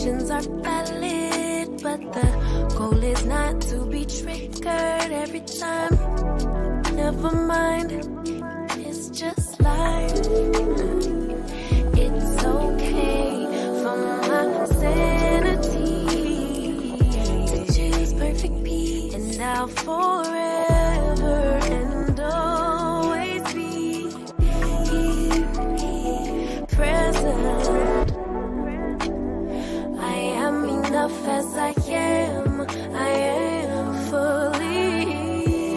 emotions are valid, but the goal is not to be triggered every time. Never mind, it's just life. It's okay for my sanity to choose perfect peace, and I'll forever and always be here, present. I am enough as I am. I am fully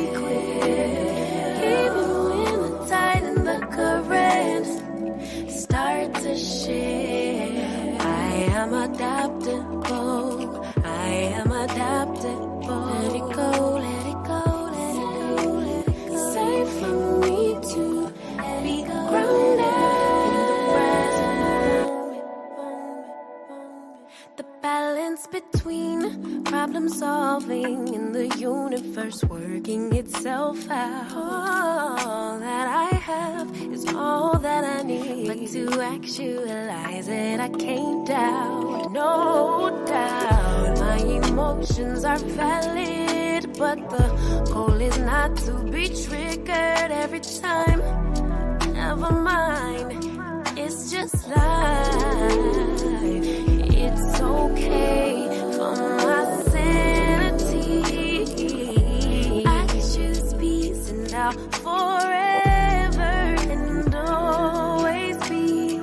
equipped. Even when the tide and the current start to shift, I am adaptable. I am adaptable. Let it go, let it go, let it go, let it go. Safe for me to be grounded in the present moment. The balance between problem solving and the universe working itself out. All that I have is all that I need, but to actualize it I can't doubt, no doubt. My emotions are valid, but the goal is not to be triggered every time. Never mind, it's just life. It's okay for my sanity. I can choose peace, and I'll forever and always be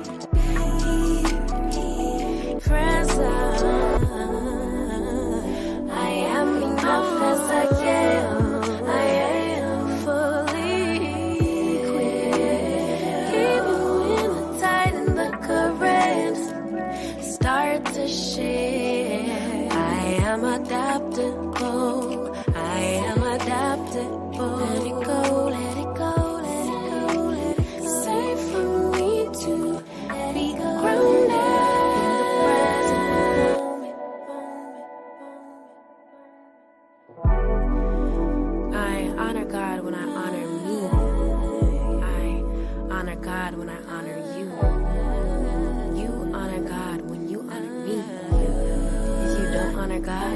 present. I am enough as I am. I am fully equipped. Even when the tide and the current start to shift, I am adaptable. I am adaptable. Let it go, let it go, let it go, let it go. Safe for me to be grounded in the present moment. I honor God when I honor me. I honor God when I honor you. You honor God when you honor me. If you don't honor God,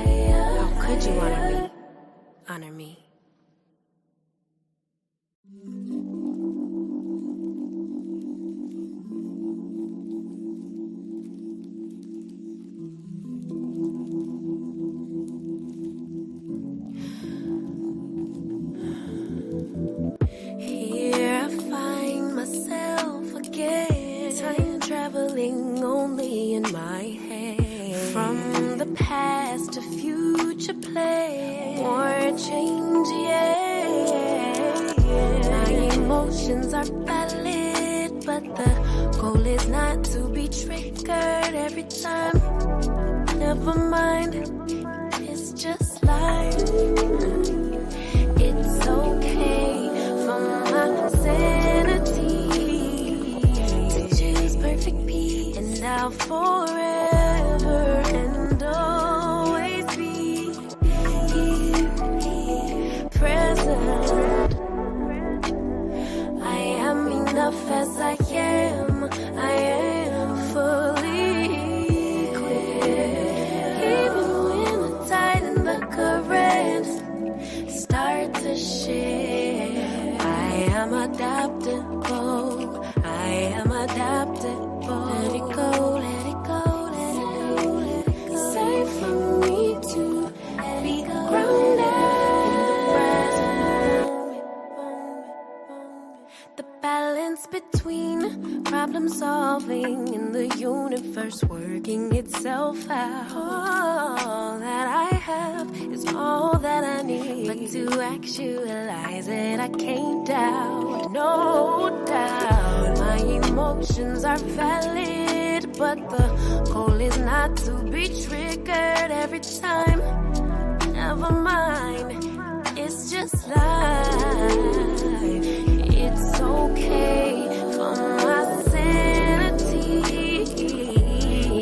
how could you honor me? Honor me. Here I find myself again, time traveling only in my head. From the past to future play, more change, yeah. My emotions are valid, but the goal is not to be triggered every time. Never mind, it's just life. It's okay for my sanity to choose perfect peace, and I'll forever and always be here, present. I am enough as I am. I am fully equipped. Even when the tide and the current start to shift, I am adaptable. I am adaptable. Let it go, let it go, let it go, let it go. Safe for me to be grounded in the present moment. The balance between problem solving and the universe working itself out. All that I have is all that I need, but to actualize it I can't doubt, no doubt. My emotions are valid, but the goal is not to be triggered every time. Never mind, it's just life. It's okay for my sanity.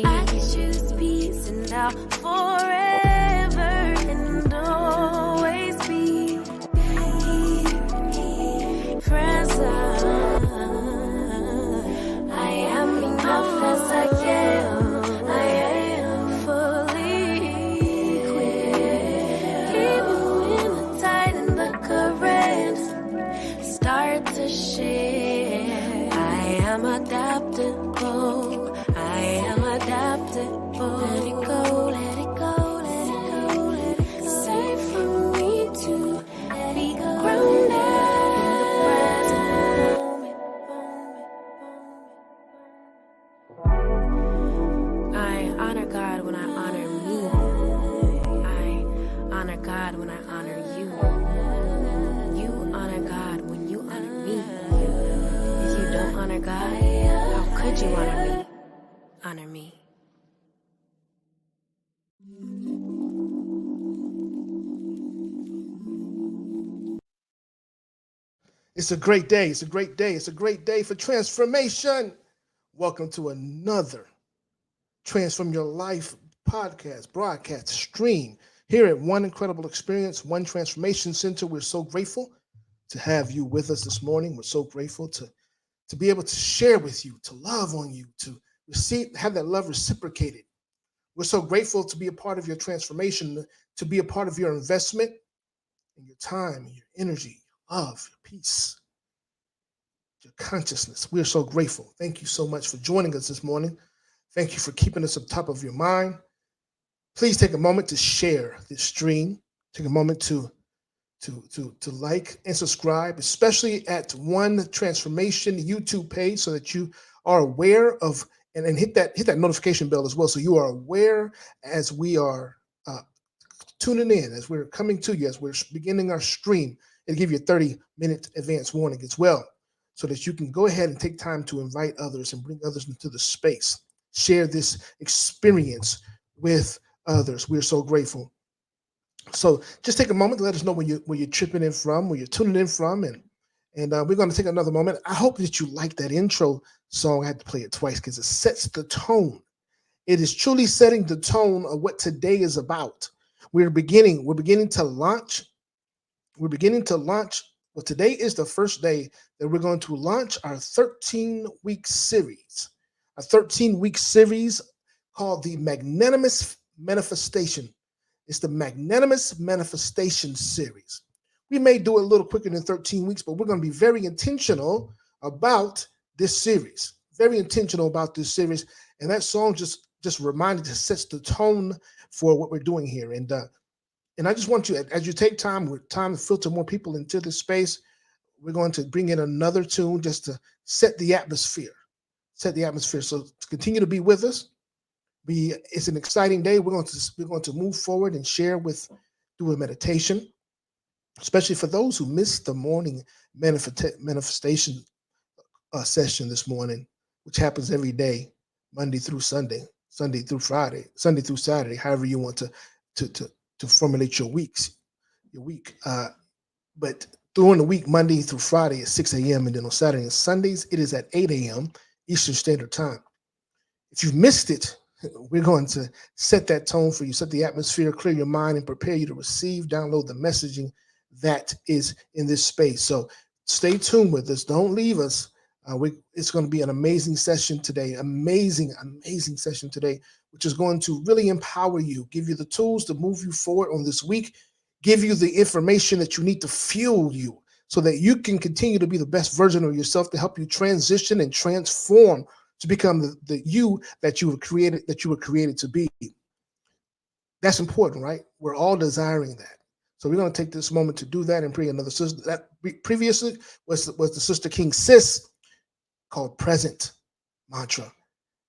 I can choose peace, and I'll forever and always be present. I am enough as I am. I am to share. I am adaptable. I am adaptable. Let it go, let it go, let it go, let it go. Safe for me to be grounded in the present moment. I honor God when I honor me. I honor God when I honor you. You honor God when you honor me. If you don't honor God, how could you honor me? Honor me. It's a great day. It's a great day. It's a great day for transformation. Welcome to another Transform Your Life podcast, broadcast, stream here at Ncredible Experience, One Transformation Center. We're so grateful to have you with us this morning. We're so grateful to be able to share with you, to love on you, to have that love reciprocated. We're so grateful to be a part of your transformation, to be a part of your investment in your time, and your energy, your love, your peace, your consciousness. We're so grateful. Thank you so much for joining us this morning. Thank you for keeping us up top of your mind. Please take a moment to share this stream. Take a moment to like and subscribe, especially at One Transformation YouTube page, so that you are aware of and hit that notification bell as well, so you are aware as we are tuning in, as we're coming to you, as we're beginning our stream. It'll give you a 30-minute advance warning as well, so that you can go ahead and take time to invite others and bring others into the space. Share this experience with others. We're so grateful. So just take a moment to let us know where you're tripping in from, where you're tuning in from, and we're going to take another moment. I hope that you like that intro song. I had to play it twice because it sets the tone. It is truly setting the tone of what today is about. We're beginning to launch. Well, today is the first day that we're going to launch our 13-week series. A 13-week series called the Magnanimous Manifestation. It's the Magnanimous Manifestation series. We may do it a little quicker than 13 weeks, but we're going to be very intentional about this series. Very intentional about this series. And that song just reminded us, sets the tone for what we're doing here. And I just want you, as you take time to filter more people into this space, we're going to bring in another tune just to set the atmosphere. So to continue to be with us. It's an exciting day. We're going to move forward and share do a meditation, especially for those who missed the morning manifestation session this morning, which happens every day, Monday through Sunday, Sunday through Friday, Sunday through Saturday, however you want to formulate your week. But during the week, Monday through Friday at 6 a.m. and then on Saturday and Sundays, it is at 8 a.m. Eastern Standard Time. If you've missed it, we're going to set that tone for you, set the atmosphere, clear your mind, and prepare you to receive, download the messaging that is in this space. So stay tuned with us. Don't leave us. It's going to be an amazing session today, amazing session today, which is going to really empower you, give you the tools to move you forward on this week, give you the information that you need to fuel you so that you can continue to be the best version of yourself, to help you transition and transform to become the you that you were created to be. That's important, right? We're all desiring that. So we're going to take this moment to do that and bring another sister. That previously was the Sister King Sis, called Present Mantra.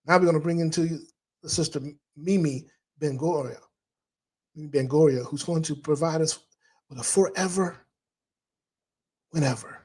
Now we're going to bring into the Sister Mimi Bengoria, who's going to provide us with a forever, whenever.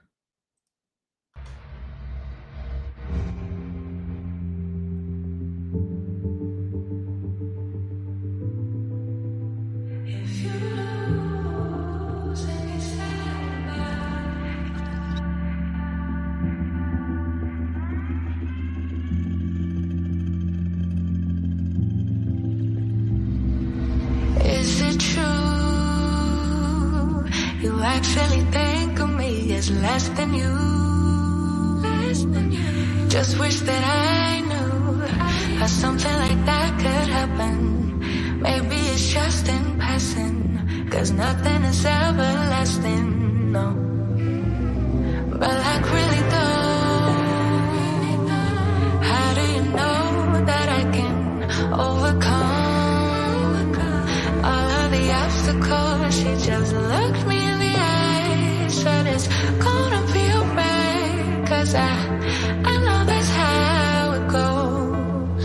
Is it true you actually think of me as less than you? Just wish that I knew how something like that could happen. Maybe it's just in passing, 'cause nothing is everlasting, no. But like she just looked me in the eye, said it's gonna be alright, 'cause I know that's how it goes.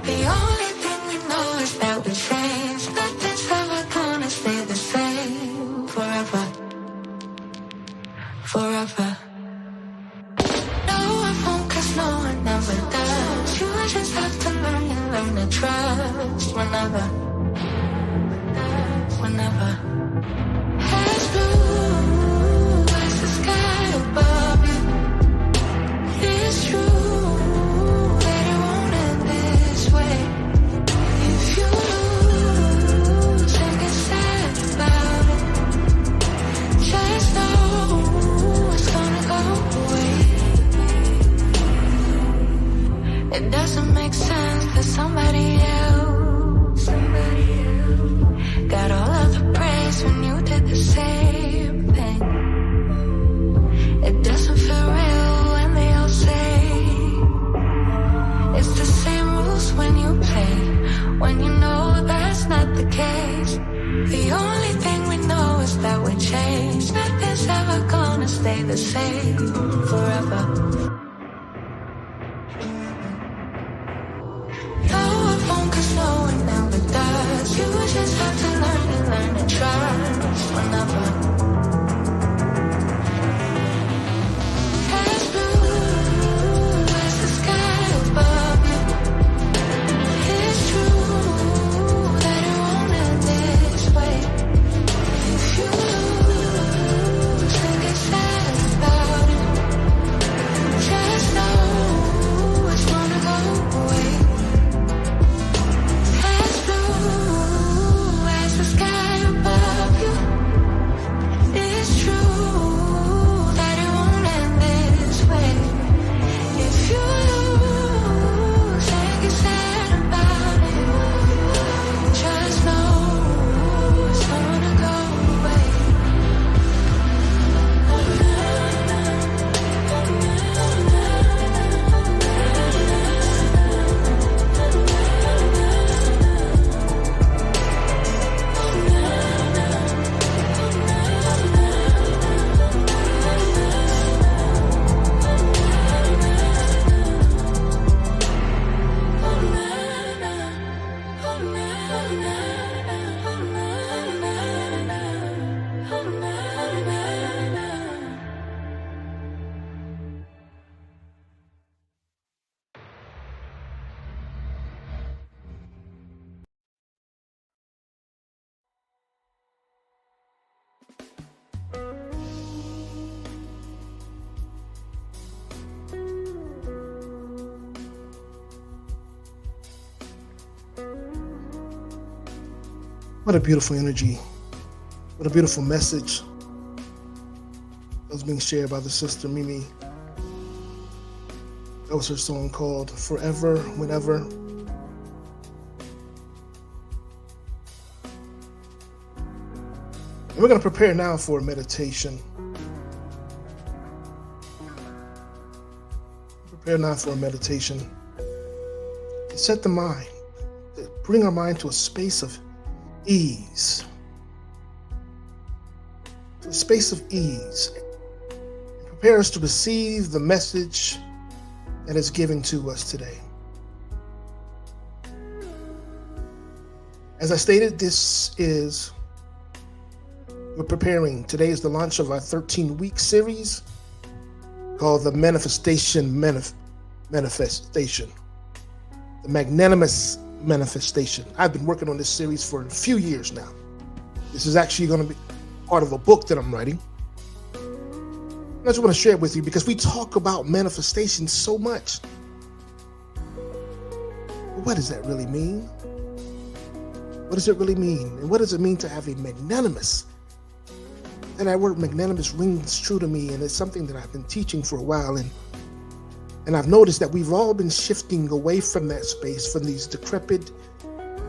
The only thing we know is that we change. Nothing's ever gonna stay the same forever, forever. No, I won't, 'cause no one ever does. You just have to learn to trust whenever, whenever. As blue as the sky above you, it's true that it won't end this way. If you lose and get sad about it, just know it's gonna go away. It doesn't make sense that somebody else got all of the praise when you did the same thing. It doesn't feel real when they all say it's the same rules when you play, when you know that's not the case. The only thing we know is that we change. Nothing's ever gonna stay the same forever. No, it won't, 'cause no one ever does. You just have to learn to trust whenever. As blue as the sky above you, it's true that it won't end this way. If you lose and get sad about it, just know it's gonna go away. As blue as the sky above you, it's true that it won't end this way. If you lose and get sad about it, just know it's gonna go away. What a beautiful energy. What a beautiful message that was being shared by the sister Mimi. That was her song called Forever, Whenever. And we're going to prepare now for a meditation. Prepare now for a meditation. To set the mind, to bring our mind to a space of ease. To a space of ease. Prepare us to receive the message that is given to us today. As I stated, we're preparing. Today is the launch of our 13-week series called the Manifestation. The Magnanimous Manifestation. I've been working on this series for a few years now. This is actually going to be part of a book that I'm writing. I just want to share it with you because we talk about manifestation so much. But what does that really mean? What does it really mean? And what does it mean to have a magnanimous? And that word magnanimous rings true to me, and it's something that I've been teaching for a while. And I've noticed that we've all been shifting away from that space, from these decrepit,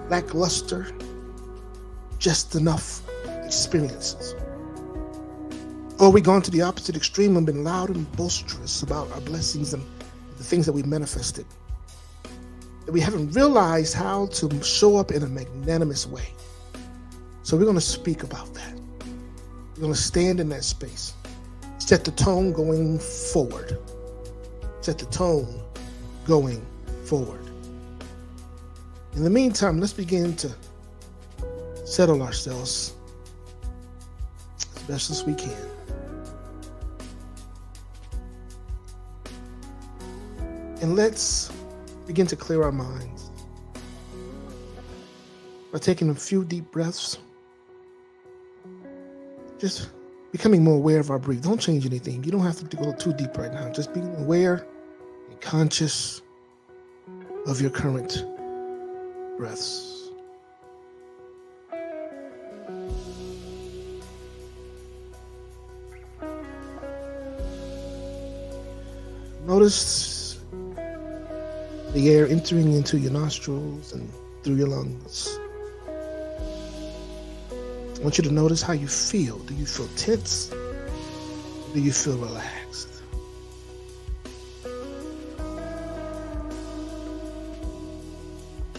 lackluster, just enough experiences. Or we've gone to the opposite extreme and been loud and boisterous about our blessings and the things that we manifested. That we haven't realized how to show up in a magnanimous way. So we're going to speak about that. We're going to stand in that space. Set the tone going forward. Set the tone going forward. In the meantime, let's begin to settle ourselves as best as we can. And let's begin to clear our minds by taking a few deep breaths. Just becoming more aware of our breathing. Don't change anything. You don't have to go too deep right now. Just being aware and conscious of your current breaths. Notice the air entering into your nostrils and through your lungs. I want you to notice how you feel. Do you feel tense? Or do you feel relaxed?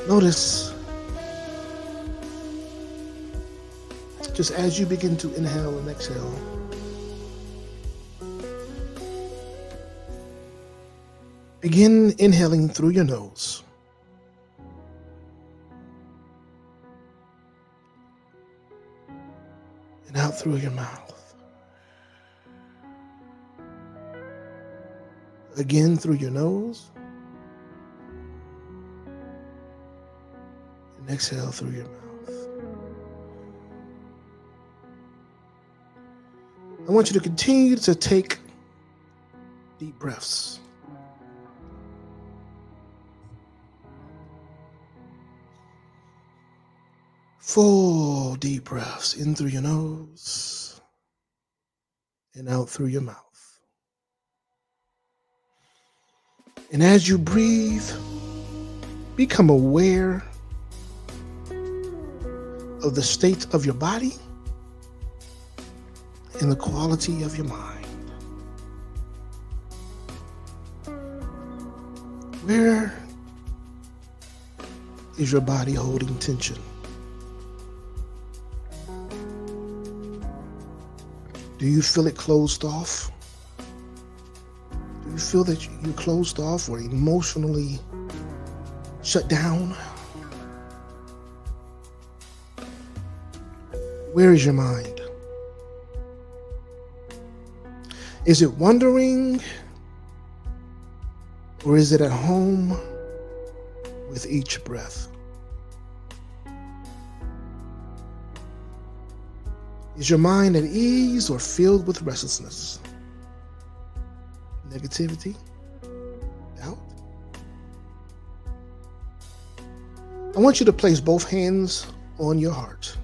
Notice just as you begin to inhale and exhale, begin inhaling through your nose. And out through your mouth. Again through your nose. And exhale through your mouth. I want you to continue to take deep breaths. Full deep breaths in through your nose and out through your mouth. And as you breathe, become aware of the state of your body and the quality of your mind. Where is your body holding tension? Do you feel it closed off? Do you feel that you're closed off or emotionally shut down? Where is your mind? Is it wandering or is it at home with each breath? Is your mind at ease or filled with restlessness, negativity, doubt? I want you to place both hands on your heart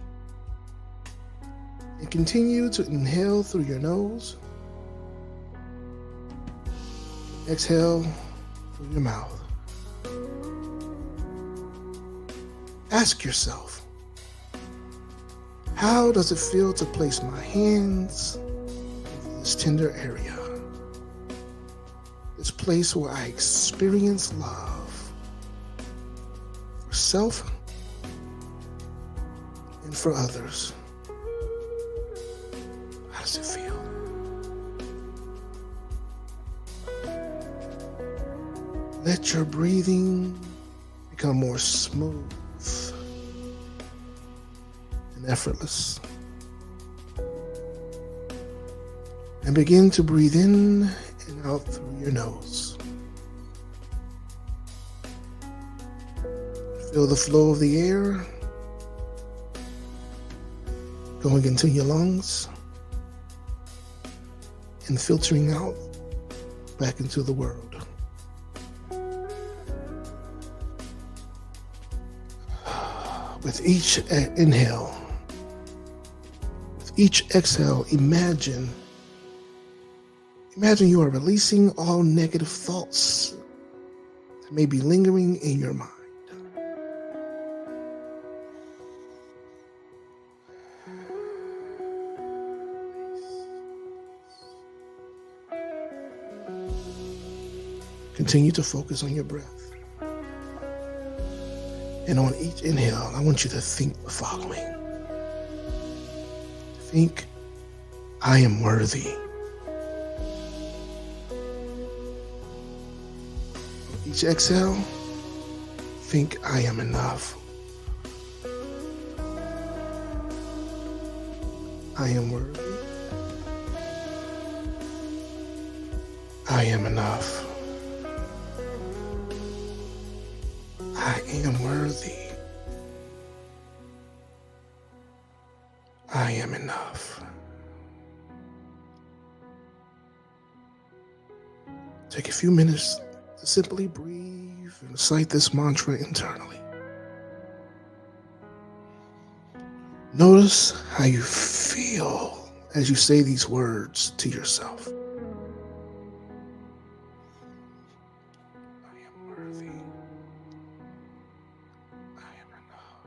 and continue to inhale through your nose, exhale through your mouth. Ask yourself, how does it feel to place my hands in this tender area? This place where I experience love for self and for others. How does it feel? Let your breathing become more smooth and effortless. And begin to breathe in and out through your nose. Feel the flow of the air going into your lungs and filtering out back into the world. With each inhale, with each exhale, imagine you are releasing all negative thoughts that may be lingering in your mind. Continue to focus on your breath. And on each inhale, I want you to think the following. Think, I am worthy. Each exhale, think, I am enough. I am worthy. I am enough. I am worthy. I am enough. Take a few minutes to simply breathe and recite this mantra internally. Notice how you feel as you say these words to yourself. I am worthy. I am enough.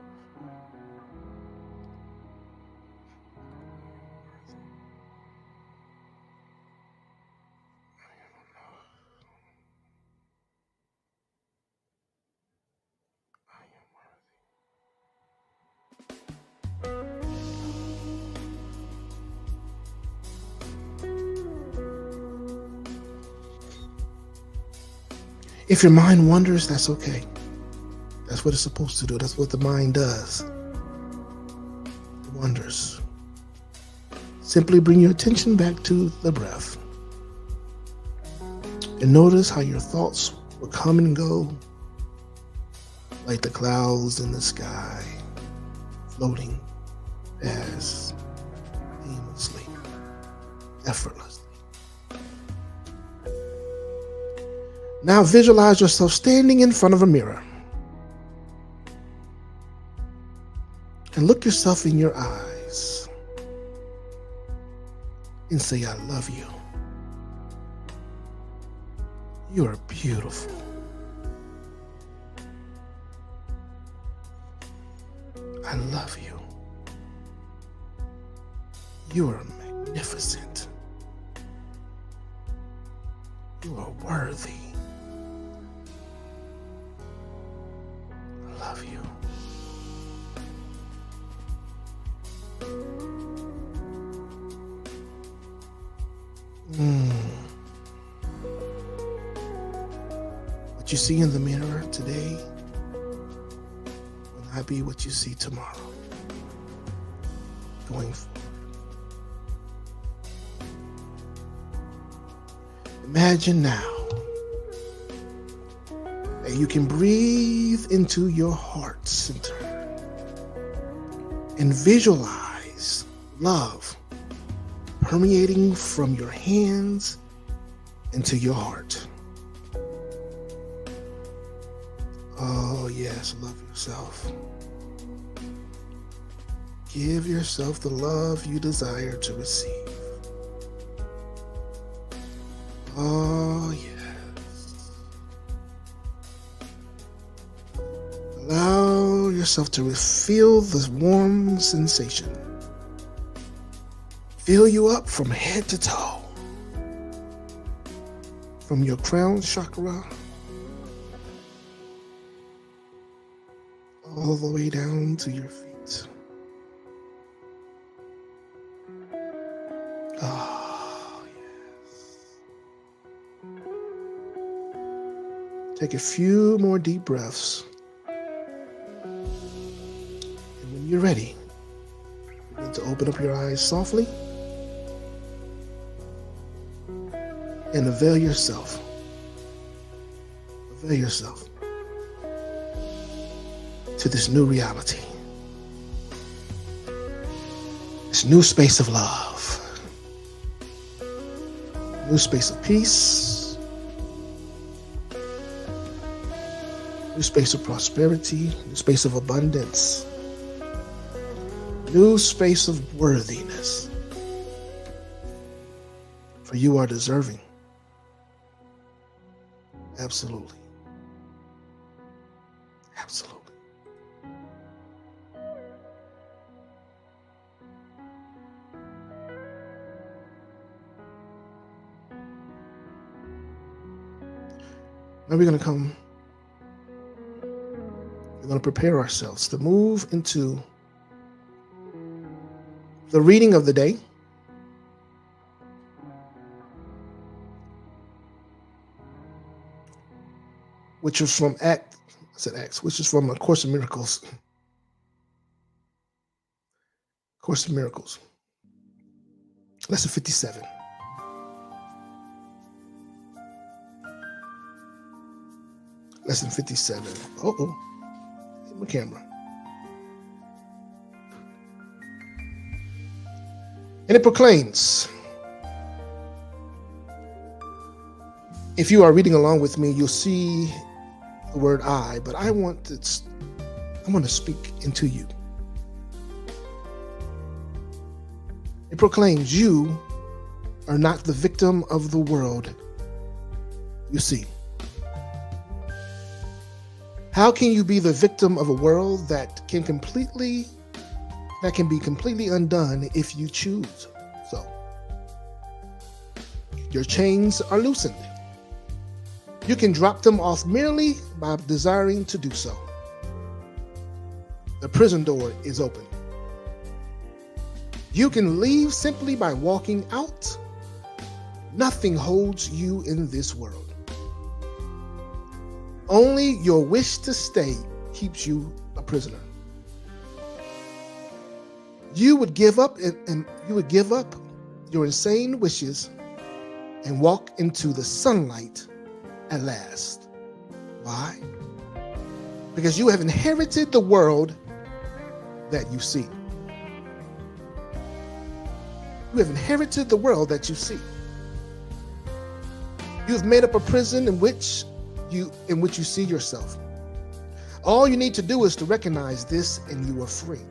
If your mind wanders, that's okay. That's what it's supposed to do. That's what the mind does. It wanders. Simply bring your attention back to the breath. And notice how your thoughts will come and go like the clouds in the sky, floating past aimlessly, effortlessly. Now visualize yourself standing in front of a mirror and look yourself in your eyes and say, I love you. You are beautiful. I love you. You are magnificent. You are worthy. I love you. What you see in the mirror today will not be what you see tomorrow. Going forward. Imagine now that you can breathe into your heart center and visualize love permeating from your hands into your heart. Oh yes, love yourself. Give yourself the love you desire to receive. Oh yes. Allow yourself to feel this warm sensation. Fill you up from head to toe. From your crown chakra all the way down to your feet. Oh, yes. Take a few more deep breaths. And when you're ready, begin to open up your eyes softly and avail yourself. Avail yourself to this new reality. This new space of love. New space of peace. New space of prosperity. New space of abundance. New space of worthiness. For you are deserving. Absolutely. Absolutely. Now we're going to prepare ourselves to move into The reading of the day which is from which is from A Course in Miracles. Course in Miracles. Lesson 57. Lesson 57. Uh-oh. Hit my camera. And it proclaims, if you are reading along with me, you'll see the word I, but I want to speak into you. It proclaims you are not the victim of the world you see. How can you be the victim of a world that can be completely undone if you choose so? Your chains are loosened. You can drop them off merely by desiring to do so. The prison door is open. You can leave simply by walking out. Nothing holds you in this world. Only your wish to stay keeps you a prisoner. You would give up your insane wishes and walk into the sunlight at last. Why? Because you have inherited the world that you see. You have inherited the world that you see. You have made up a prison in which you see yourself. All you need to do is to recognize this and you are free.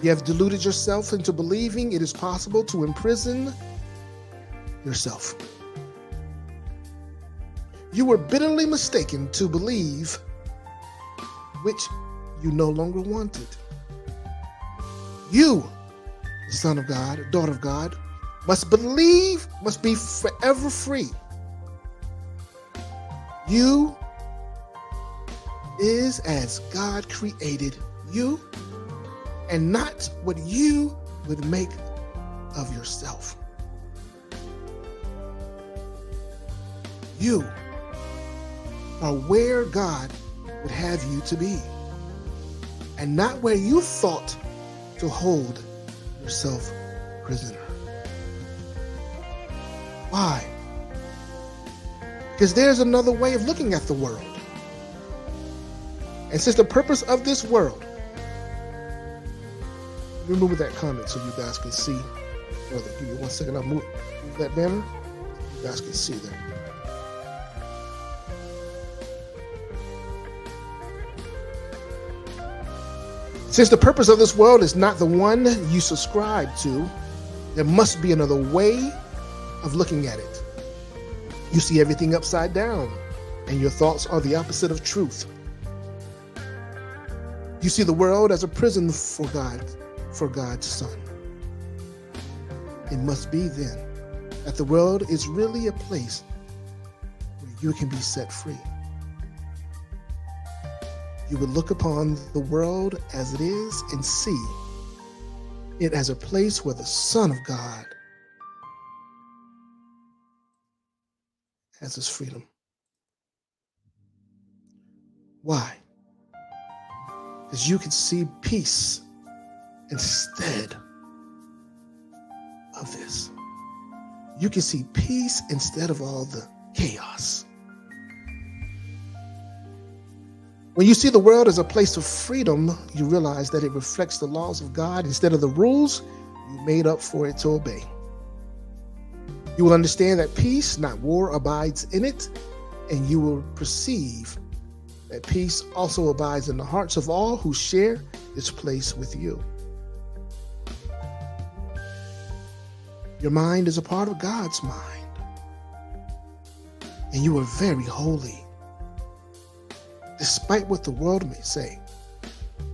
You have deluded yourself into believing it is possible to imprison yourself. You were bitterly mistaken to believe which you no longer wanted. You, the Son of God, daughter of God, must be forever free. You is as God created you, and not what you would make of yourself. You are where God would have you to be, and not where you thought to hold yourself prisoner. Why? Because there's another way of looking at the world. And since the purpose of this world, remove that comment so you guys can see further. Give me 1 second, I'll move that banner. You guys can see that. Since the purpose of this world is not the one you subscribe to, there must be another way of looking at it. You see everything upside down, and your thoughts are the opposite of truth. You see the world as a prison for God's Son. It must be then that the world is really a place where you can be set free. You would look upon the world as it is and see it as a place where the Son of God has his freedom. Why? Because you can see peace instead of this. You can see peace instead of all the chaos. When you see the world as a place of freedom, you realize that it reflects the laws of God instead of the rules you made up for it to obey. You will understand that peace, not war, abides in it, and you will perceive that peace also abides in the hearts of all who share this place with you. Your mind is a part of God's mind, and you are very holy. Despite what the world may say,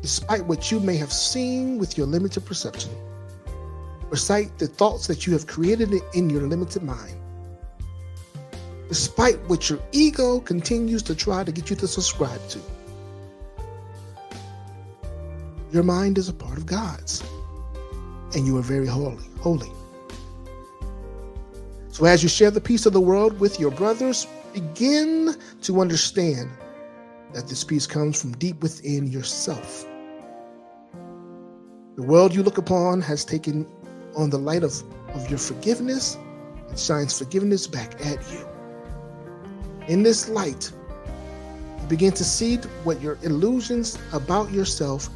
despite what you may have seen with your limited perception, recite the thoughts that you have created in your limited mind, despite what your ego continues to try to get you to subscribe to. Your mind is a part of God's. and you are very holy. So as you share the peace of the world with your brothers, begin to understand that this peace comes from deep within yourself. The world you look upon has taken on the light of your forgiveness and shines forgiveness back at you. In this light, you begin to see what your illusions about yourself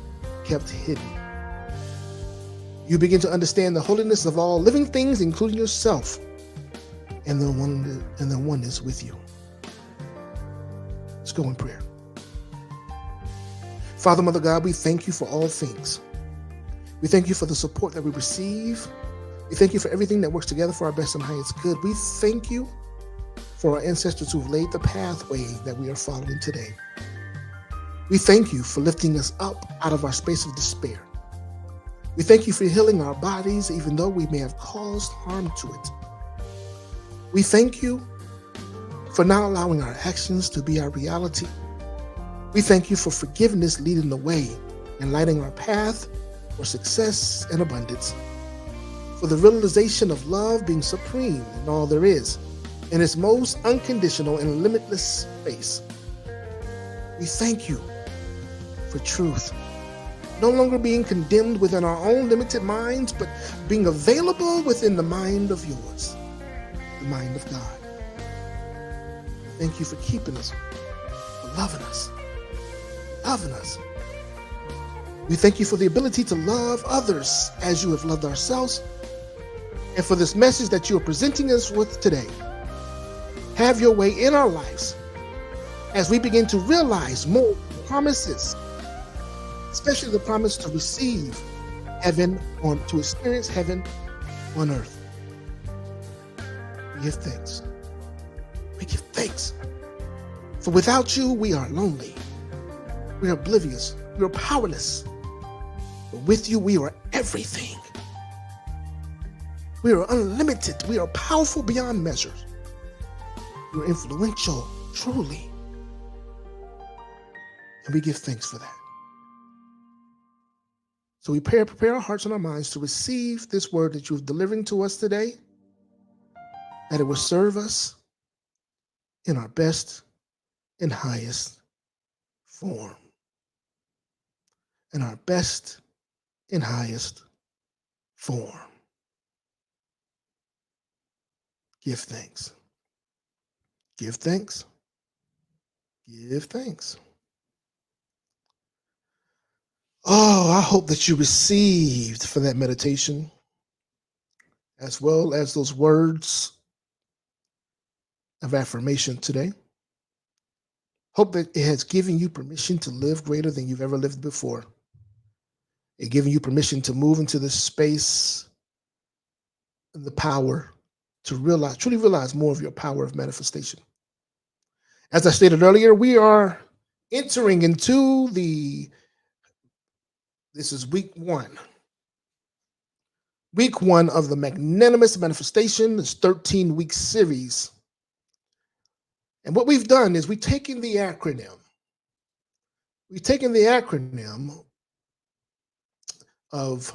kept hidden. You begin to understand the holiness of all living things, including yourself, and the oneness with you. Let's go in prayer. Father, Mother God, we thank you for all things. We thank you for the support that we receive. We thank you for everything that works together for our best and highest good. We thank you for our ancestors who've laid the pathway that we are following today. We thank you for lifting us up out of our space of despair. We thank you for healing our bodies, even though we may have caused harm to it. We thank you for not allowing our actions to be our reality. We thank you for forgiveness leading the way and lighting our path for success and abundance, for the realization of love being supreme in all there is, in its most unconditional and limitless space. We thank you for truth, no longer being condemned within our own limited minds, but being available within the mind of yours, the mind of God. Thank you for keeping us, for loving us. We thank you for the ability to love others as you have loved ourselves, and for this message that you are presenting us with today. Have your way in our lives as we begin to realize more promises, especially the promise to receive heaven to experience heaven on earth. We give thanks. We give thanks. For without you, we are lonely. We are oblivious. We are powerless. But with you, we are everything. We are unlimited. We are powerful beyond measure. We are influential, truly. And we give thanks for that. So we prepare our hearts and our minds to receive this word that you've delivered to us today, that it will serve us in our best and highest form. In our best and highest form. Give thanks. Give thanks. Give thanks. Oh, I hope that you received for that meditation, as well as those words of affirmation today. Hope that it has given you permission to live greater than you've ever lived before. It giving you permission to move into this space and the power to truly realize more of your power of manifestation. As I stated earlier, we are entering into this is week one. Week one of the Magnanimous Manifestation, this 13-week series. And what we've done is we've taken the acronym. We've taken the acronym of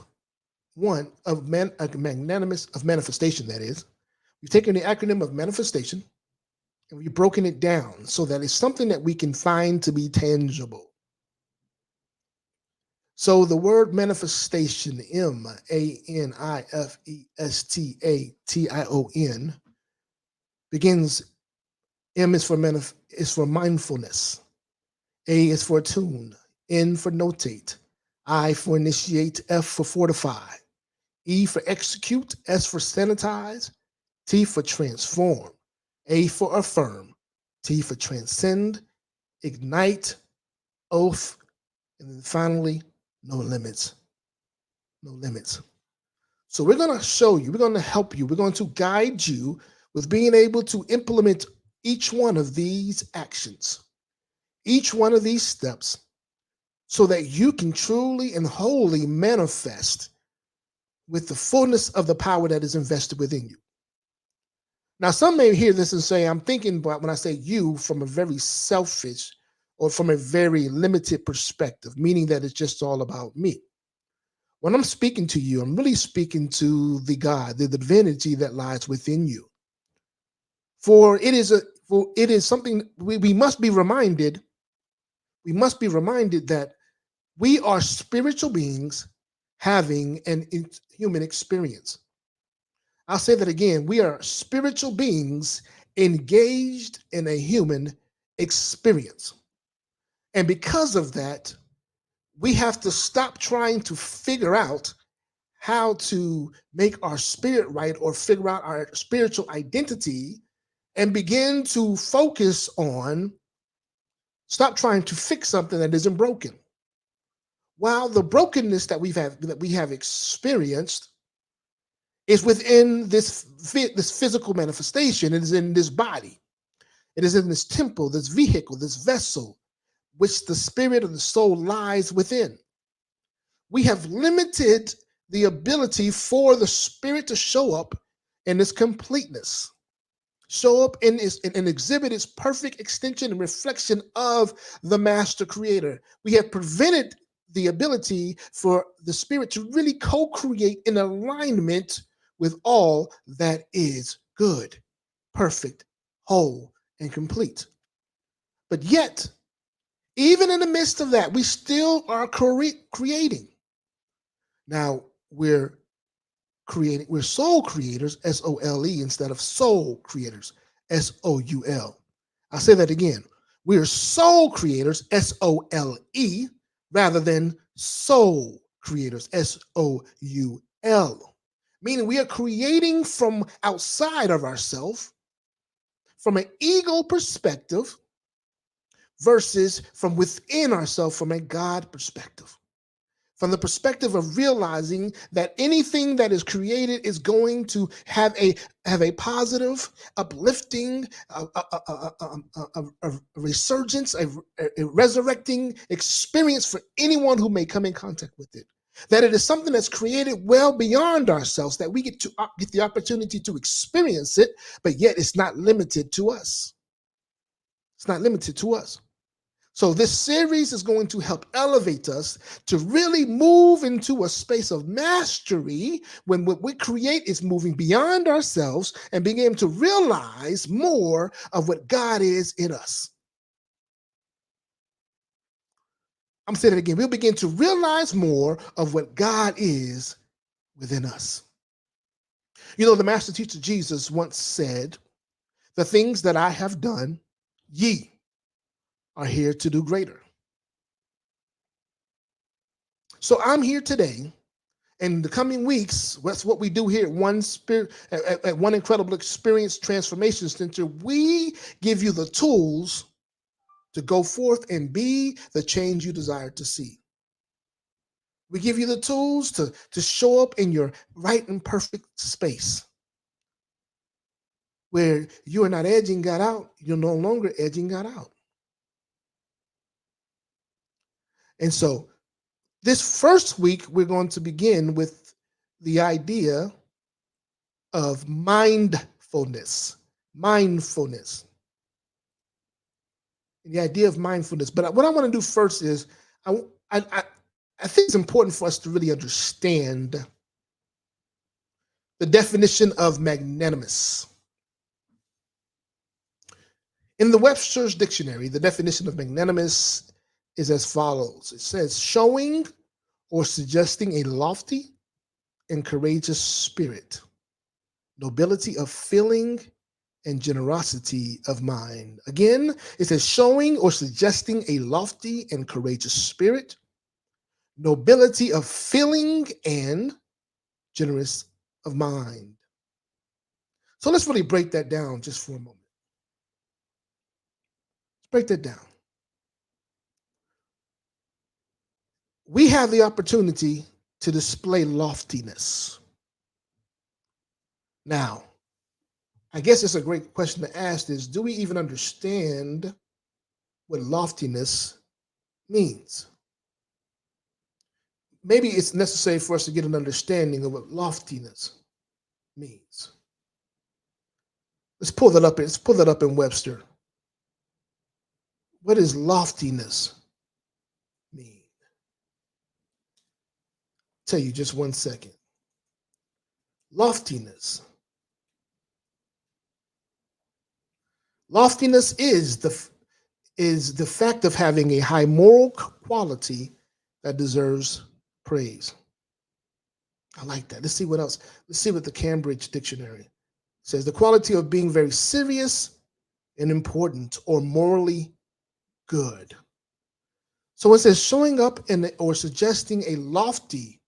manifestation, that is. We've taken the acronym of manifestation and we've broken it down so that it's something that we can find to be tangible. So the word manifestation, M.A.N.I.F.E.S.T.A.T.I.O.N, begins. M is for mindfulness. A is for attune. N for notate. I for initiate. F for fortify. E for execute. S for sanitize. T for transform. A for affirm. T for transcend. Ignite. Oath. And then finally, no limits. No limits. So we're going to show you, we're going to help you, we're going to guide you with being able to implement each one of these actions, each one of these steps, so that you can truly and wholly manifest with the fullness of the power that is invested within you. Now, some may hear this and say, I'm thinking about when I say you from a very selfish or from a very limited perspective, meaning that it's just all about me. When I'm speaking to you, I'm really speaking to the God, the divinity that lies within you. For it is something we must be reminded. We must be reminded that we are spiritual beings having an human experience. I'll say that again. We are spiritual beings engaged in a human experience. And because of that, we have to stop trying to figure out how to make our spirit right or figure out our spiritual identity and begin to focus on stop trying to fix something that isn't broken. While the brokenness that we have experienced is within this physical manifestation, it is in this body, it is in this temple, this vehicle, this vessel, which the spirit of the soul lies within. We have limited the ability for the spirit to show up in its completeness, show up and exhibit its perfect extension and reflection of the master creator. We have prevented the ability for the spirit to really co-create in alignment with all that is good, perfect, whole, and complete. But yet, even in the midst of that, we still are creating. Now, we're soul creators, SOLE, instead of soul creators, SOUL. I'll say that again. We are soul creators, SOLE, rather than soul creators, SOUL. Meaning we are creating from outside of ourselves, from an ego perspective, versus from within ourselves, from a God perspective. From the perspective of realizing that anything that is created is going to have a positive, uplifting, a resurgence, a resurrecting experience for anyone who may come in contact with it. That it is something that's created well beyond ourselves, that we get the opportunity to experience it, but yet it's not limited to us. It's not limited to us. So this series is going to help elevate us to really move into a space of mastery when what we create is moving beyond ourselves and being able to realize more of what God is in us. I'm saying it again. We'll begin to realize more of what God is within us. You know, the master teacher Jesus once said, "The things that I have done, ye are here to do greater." So I'm here today. In the coming weeks, that's what we do here at One Incredible Experience Transformation Center. We give you the tools to go forth and be the change you desire to see. We give you the tools to show up in your right and perfect space where you are not edging God out. You're no longer edging God out. And so this first week, we're going to begin with the idea of mindfulness. Mindfulness. The idea of mindfulness. But what I want to do first is I, I, I I think it's important for us to really understand the definition of magnanimous. In the Webster's Dictionary, the definition of magnanimous is as follows. It says showing or suggesting a lofty and courageous spirit, nobility of feeling, and generosity of mind. Again, it says showing or suggesting a lofty and courageous spirit, nobility of feeling, and generous of mind. So let's really break that down just for a moment. Let's break that down. We have the opportunity to display loftiness. Now, I guess it's a great question to ask is, do we even understand what loftiness means? Maybe it's necessary for us to get an understanding of what loftiness means. Let's pull that up. Let's pull that up in Webster. What does loftiness mean? tell you just 1 second. Loftiness. Loftiness is the fact of having a high moral quality that deserves praise. I like that. Let's see what else. Let's see what the Cambridge Dictionary says. The quality of being very serious and important or morally good. So it says showing up in or suggesting a lofty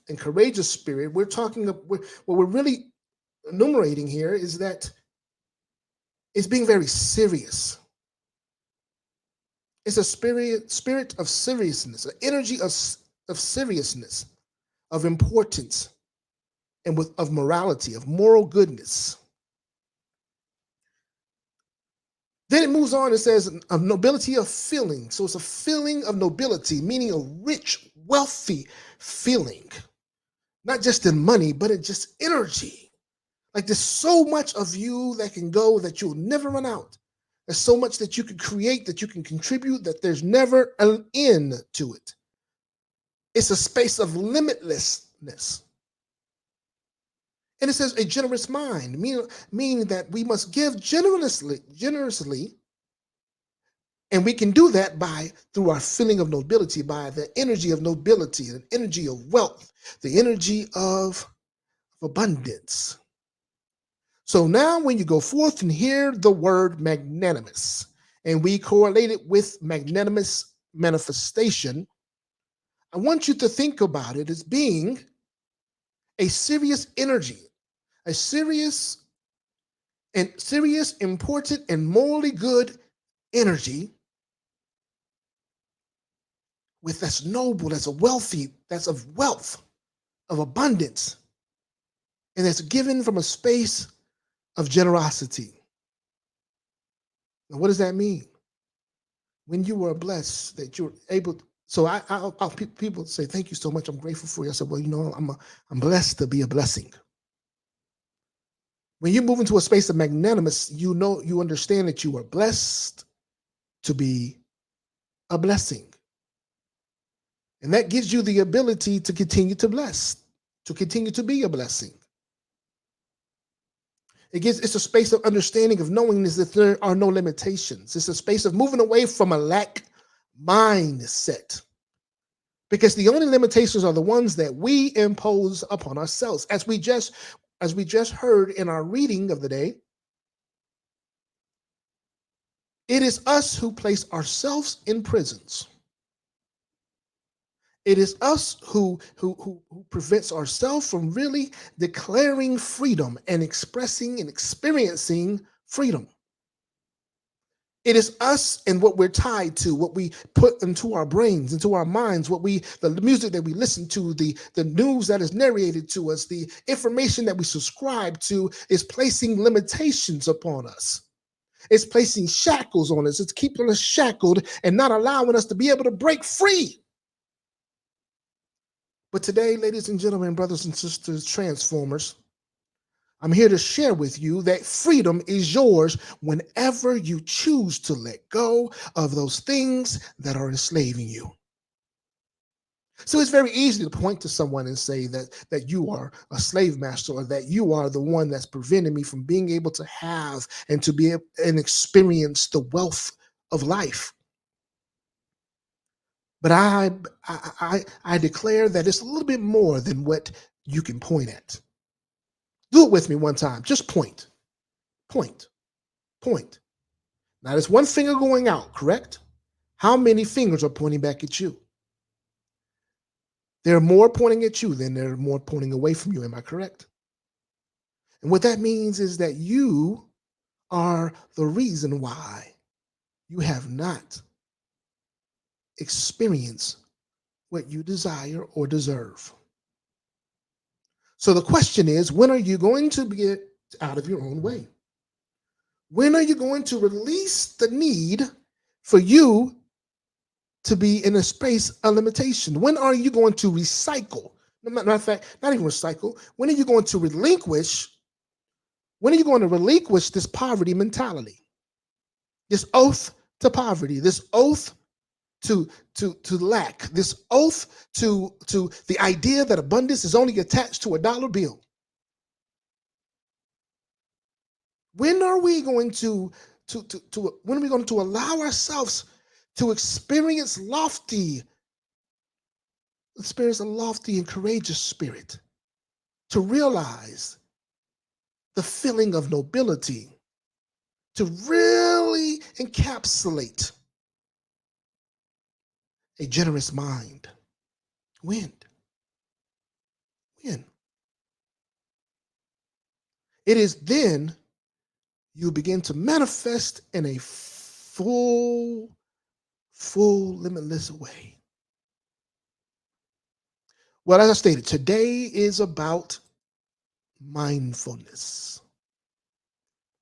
and courageous spirit. We're talking of what we're really enumerating here is that it's being very serious. It's a spirit of seriousness, an energy of seriousness, of importance, and of morality, of moral goodness. Then it moves on and says a nobility of feeling. So it's a feeling of nobility, meaning a rich, wealthy feeling, not just in money, but in just energy. Like there's so much of you that can go that you'll never run out. There's so much that you can create, that you can contribute, that there's never an end to it. It's a space of limitlessness. And it says a generous mind, meaning that we must give generously, and we can do that through our feeling of nobility, by the energy of nobility, the energy of wealth, the energy of abundance. So now when you go forth and hear the word magnanimous, and we correlate it with magnanimous manifestation, I want you to think about it as being a serious energy, a serious, important, and morally good energy that's noble, that's a wealthy, that's of wealth, of abundance, and that's given from a space of generosity. Now, what does that mean? When you are blessed, that you're able. So people say, "Thank you so much. I'm grateful for you." I said, "Well, I'm blessed to be a blessing." When you move into a space of magnanimous, you understand that you are blessed to be a blessing. And that gives you the ability to continue to bless, to continue to be a blessing. It's a space of understanding, of knowing is that there are no limitations. It's a space of moving away from a lack mindset. Because the only limitations are the ones that we impose upon ourselves. As we just heard in our reading of the day, it is us who place ourselves in prisons. It is us who prevents ourselves from really declaring freedom and expressing and experiencing freedom. It is us and what we're tied to, what we put into our brains, into our minds, the music that we listen to, the news that is narrated to us, the information that we subscribe to is placing limitations upon us. It's placing shackles on us. It's keeping us shackled and not allowing us to be able to break free. But today, ladies and gentlemen, brothers and sisters, transformers, I'm here to share with you that freedom is yours whenever you choose to let go of those things that are enslaving you. So it's very easy to point to someone and say that you are a slave master, or that you are the one that's preventing me from being able to have and to be able and experience the wealth of life. But I declare that it's a little bit more than what you can point at. Do it with me one time. Just point, point, point. Now there's one finger going out, correct? How many fingers are pointing back at you? There are more pointing at you than there are more pointing away from you. Am I correct? And what that means is that you are the reason why you have not experienced what you desire or deserve. So the question is, when are you going to get out of your own way? When are you going to release the need for you to be in a space of limitation? When are you going to recycle? Matter of fact, not even recycle. When are you going to relinquish? When are you going to relinquish this poverty mentality? This oath to poverty, this oath to to lack, this oath to the idea that abundance is only attached to a dollar bill. When are we going to when are we going to allow ourselves to experience a lofty and courageous spirit, to realize the feeling of nobility, to really encapsulate a generous mind? When? When? It is then you begin to manifest in a full, limitless way. Well, as I stated, today is about mindfulness.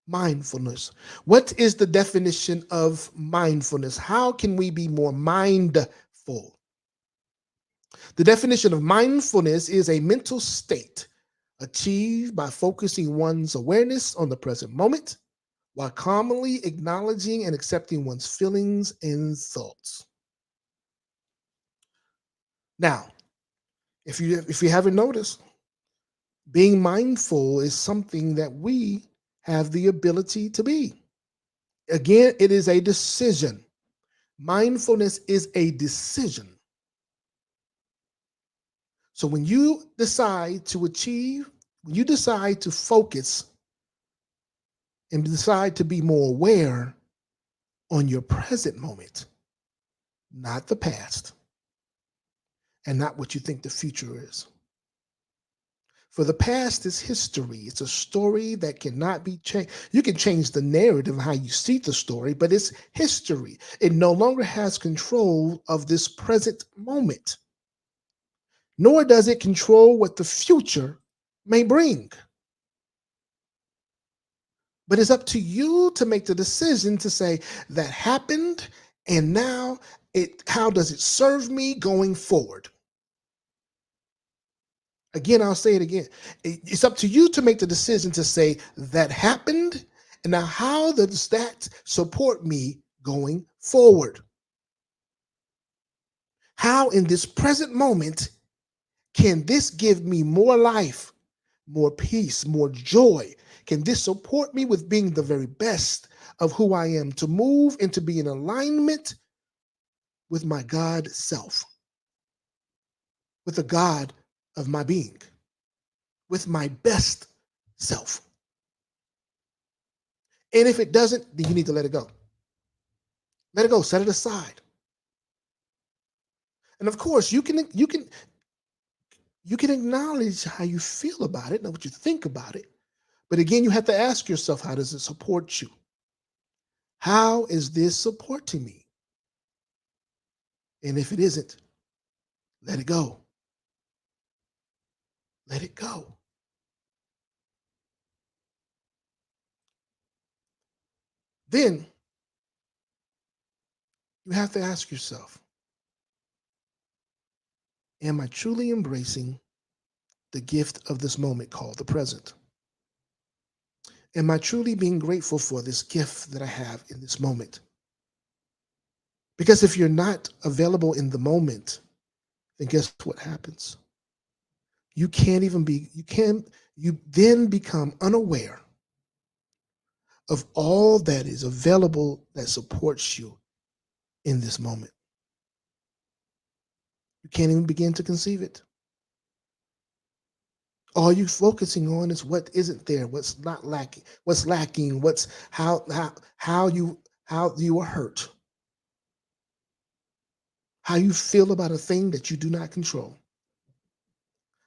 Mindfulness. What is the definition of mindfulness? How can we be more mindful? The definition of mindfulness is a mental state achieved by focusing one's awareness on the present moment while calmly acknowledging and accepting one's feelings and thoughts. Now, if you haven't noticed, being mindful is something that we have the ability to be. Again, it is a decision. Mindfulness is a decision. So when you decide to achieve, when you decide to focus and decide to be more aware on your present moment, not the past, and not what you think the future is. For the past is history. It's a story that cannot be changed. You can change the narrative of how you see the story, but it's history. It no longer has control of this present moment, nor does it control what the future may bring. But it's up to you to make the decision to say, that happened, and now how does it serve me going forward? Again, I'll say it again. It's up to you to make the decision to say, that happened, and now how does that support me going forward? How in this present moment can this give me more life, more peace, more joy? Can this support me with being the very best of who I am, to move and to be in alignment with my God self, with the God of my being, with my best self? And if it doesn't, then you need to let it go. Let it go, set it aside. And of course, you can acknowledge how you feel about it, not what you think about it. But again, you have to ask yourself, how does it support you? How is this supporting me? And if it isn't, let it go. Let it go. Then you have to ask yourself, am I truly embracing the gift of this moment called the present? Am I truly being grateful for this gift that I have in this moment? Because if you're not available in the moment, then guess what happens? You then become unaware of all that is available that supports you in this moment. You can't even begin to conceive it. All you focusing on is what isn't there, what's not lacking, what's lacking, what's how you are hurt, how you feel about a thing that you do not control,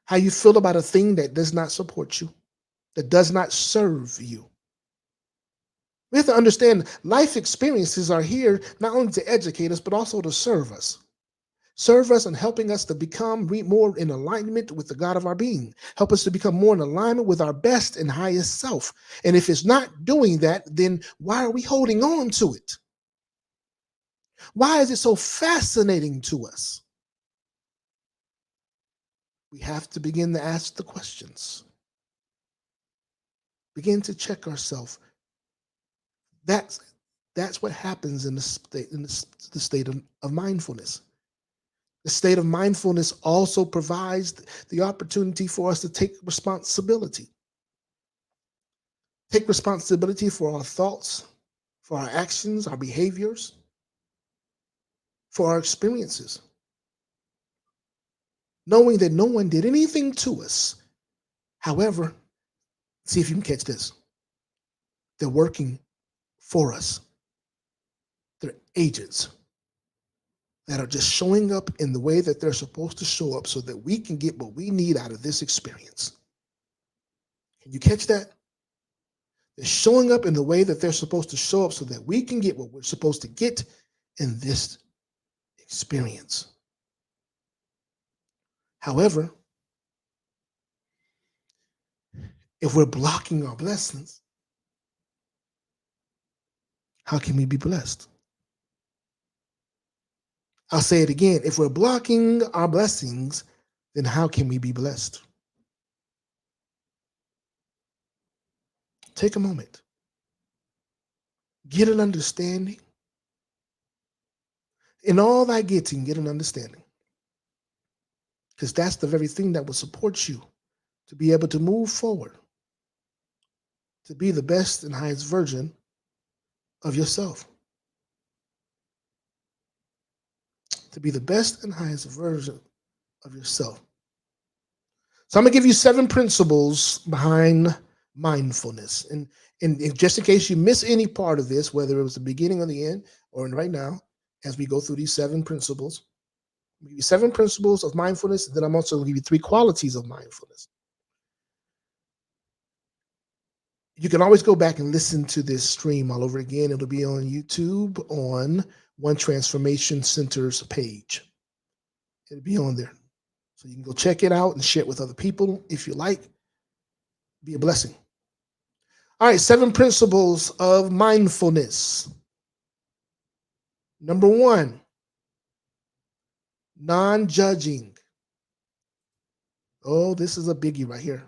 how you feel about a thing that does not support you, that does not serve you. We have to understand life experiences are here not only to educate us, but also to serve us. Serve us in helping us to become more in alignment with the God of our being. Help us to become more in alignment with our best and highest self. And if it's not doing that, then why are we holding on to it? Why is it so fascinating to us? We have to begin to ask the questions. Begin to check ourselves. That's That's what happens in the state of mindfulness. The state of mindfulness also provides the opportunity for us to take responsibility. Take responsibility for our thoughts, for our actions, our behaviors, for our experiences. Knowing that no one did anything to us. However, see if you can catch this. They're working for us. They're agents that are just showing up in the way that they're supposed to show up so that we can get what we need out of this experience. Can you catch that? They're showing up in the way that they're supposed to show up so that we can get what we're supposed to get in this experience. However, if we're blocking our blessings, how can we be blessed? I'll say it again. If we're blocking our blessings, then how can we be blessed? Take a moment. Get an understanding. In all thy getting, get an understanding. Because that's the very thing that will support you to be able to move forward, to be the best and highest version of yourself. To be the best and highest version of yourself. So I'm going to give you 7 principles behind mindfulness. And just in case you miss any part of this, whether it was the beginning or the end, or right now, as we go through these 7 principles, I'll give you 7 principles of mindfulness. And then I'm also going to give you 3 qualities of mindfulness. You can always go back and listen to this stream all over again. It'll be on YouTube on One Transformation Center's page. It'll be on there. So you can go check it out and share it with other people if you like. Be a blessing. All right, 7 principles of mindfulness. Number 1, non-judging. Oh, this is a biggie right here.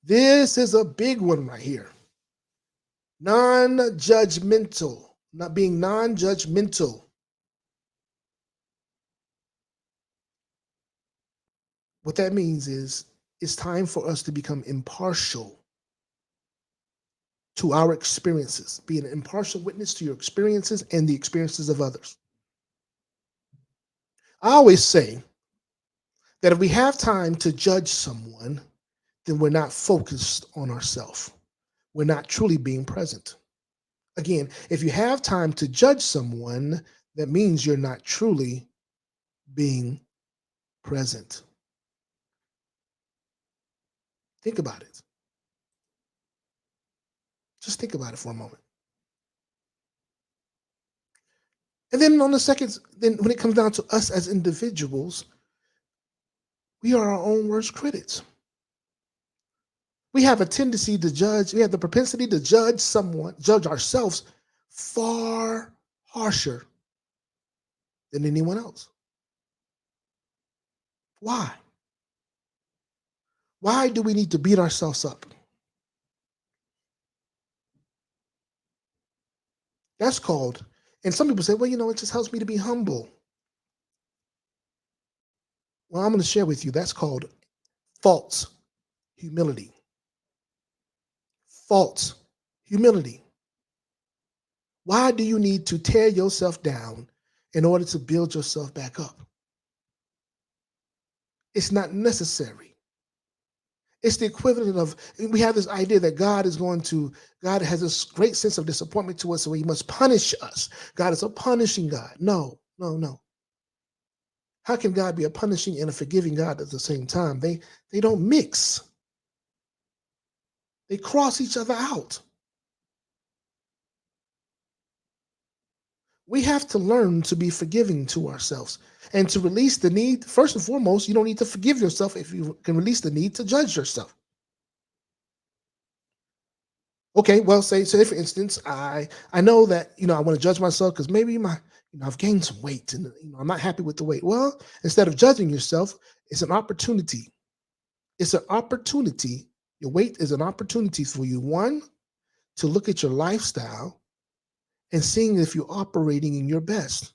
This is a big one right here. Non-judgmental, not being non-judgmental. What that means is it's time for us to become impartial to our experiences, be an impartial witness to your experiences and the experiences of others. I always say that if we have time to judge someone, then we're not focused on ourselves. We're not truly being present. Again, if you have time to judge someone, that means you're not truly being present. Think about it. Just think about it for a moment. And then on the second, then when it comes down to us as individuals, we are our own worst critics. We have a tendency to judge, we have the propensity to judge someone, judge ourselves far harsher than anyone else. Why? Why do we need to beat ourselves up? That's called, and some people say, well, it just helps me to be humble. Well, I'm going to share with you, that's called false humility. False humility. Why do you need to tear yourself down in order to build yourself back up? It's not necessary. It's the equivalent of, we have this idea that God has this great sense of disappointment to us, so he must punish us. God is a punishing God. No. How can God be a punishing and a forgiving God at the same time? They don't mix. They cross each other out. We have to learn to be forgiving to ourselves and to release the need. First and foremost, you don't need to forgive yourself if you can release the need to judge yourself. Okay, well, say for instance, I know that I want to judge myself because maybe I've gained some weight and I'm not happy with the weight. Well, instead of judging yourself, it's an opportunity. It's an opportunity. Your weight is an opportunity for you, one, to look at your lifestyle and seeing if you're operating in your best,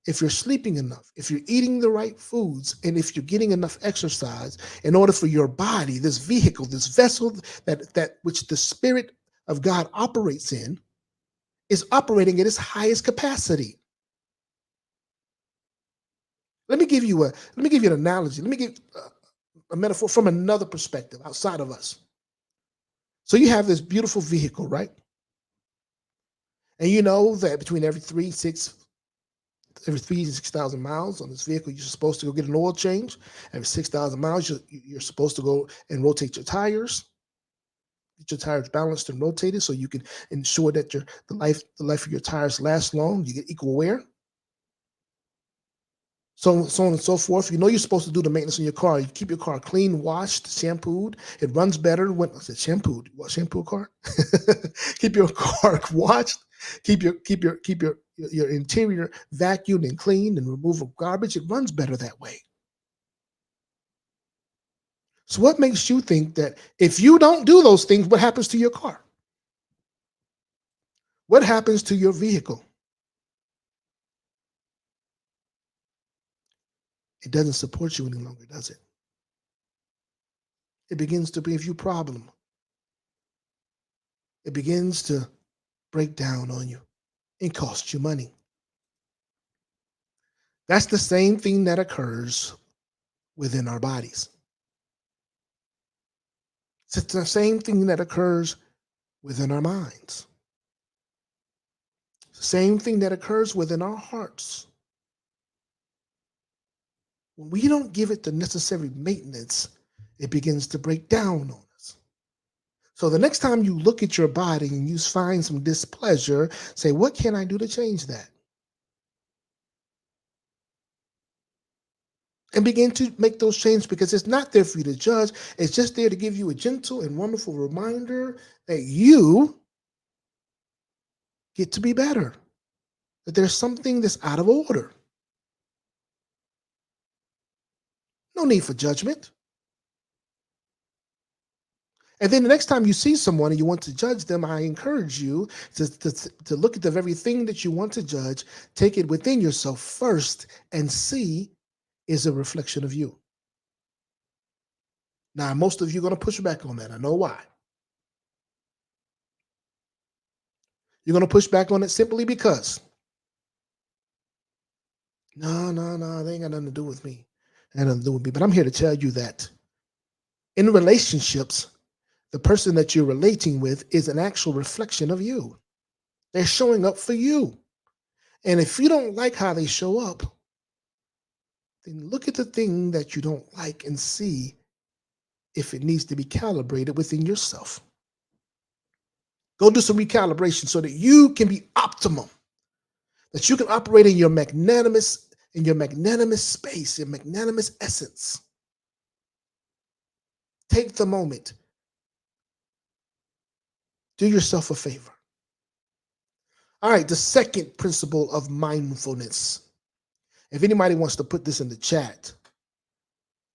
if you're sleeping enough, if you're eating the right foods, and if you're getting enough exercise in order for your body, this vehicle, this vessel that which the Spirit of God operates in, is operating at its highest capacity. Let me give you an analogy. Let me give a metaphor from another perspective outside of us. So you have this beautiful vehicle, right? And you know that between every 3 to 6,000 miles on this vehicle, you're supposed to go get an oil change. Every 6,000 miles, you're supposed to go and rotate your tires, get your tires balanced and rotated, so you can ensure that the life of your tires lasts long. You get equal wear, so on and so forth. You know you're supposed to do the maintenance on your car. You keep your car clean, washed, shampooed. It runs better when I said shampooed. What shampoo car? Keep your car washed. Keep your interior vacuumed and cleaned and remove garbage. It runs better that way. So what makes you think that if you don't do those things, what happens to your car? What happens to your vehicle? It doesn't support you any longer, does it? It begins to give you problem. It begins to break down on you and cost you money. That's the same thing that occurs within our bodies. It's the same thing that occurs within our minds. Same thing that occurs within our hearts. When we don't give it the necessary maintenance, it begins to break down on us. So the next time you look at your body and you find some displeasure, say, what can I do to change that? And begin to make those changes, because it's not there for you to judge. It's just there to give you a gentle and wonderful reminder that you get to be better, that there's something that's out of order. No need for judgment. And then the next time you see someone and you want to judge them, I encourage you to look at the very thing that you want to judge, take it within yourself first, and see is a reflection of you. Now, most of you are going to push back on that. I know why. You're going to push back on it simply because, no, no, no, they ain't got nothing to do with me. It ain't nothing to do with me. But I'm here to tell you that in relationships, the person that you're relating with is an actual reflection of you. They're showing up for you. And if you don't like how they show up, then look at the thing that you don't like and see if it needs to be calibrated within yourself. Go do some recalibration so that you can be optimum, that you can operate in your magnanimous space, your magnanimous essence. Take the moment. Do yourself a favor. All right, the second principle of mindfulness. If anybody wants to put this in the chat,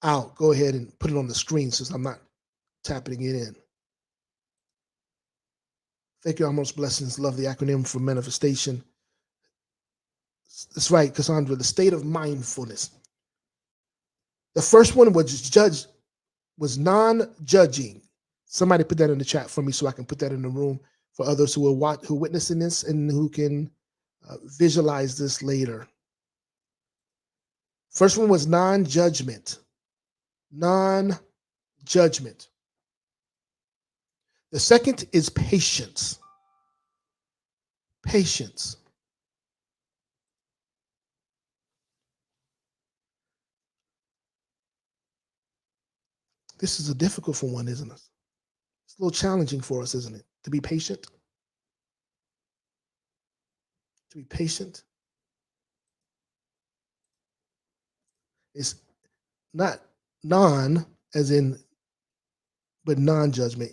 I'll go ahead and put it on the screen since I'm not tapping it in. Thank you, Almost Blessings. Love the acronym for manifestation. That's right, Cassandra, the state of mindfulness. The first one was non-judging. Somebody put that in the chat for me so I can put that in the room for others who are witnessing this and who can visualize this later. First one was non-judgment. Non-judgment. The second is patience. Patience. This is a difficult one, isn't it? It's a little challenging for us, isn't it? To be patient. To be patient. It's not non as in, but non-judgment.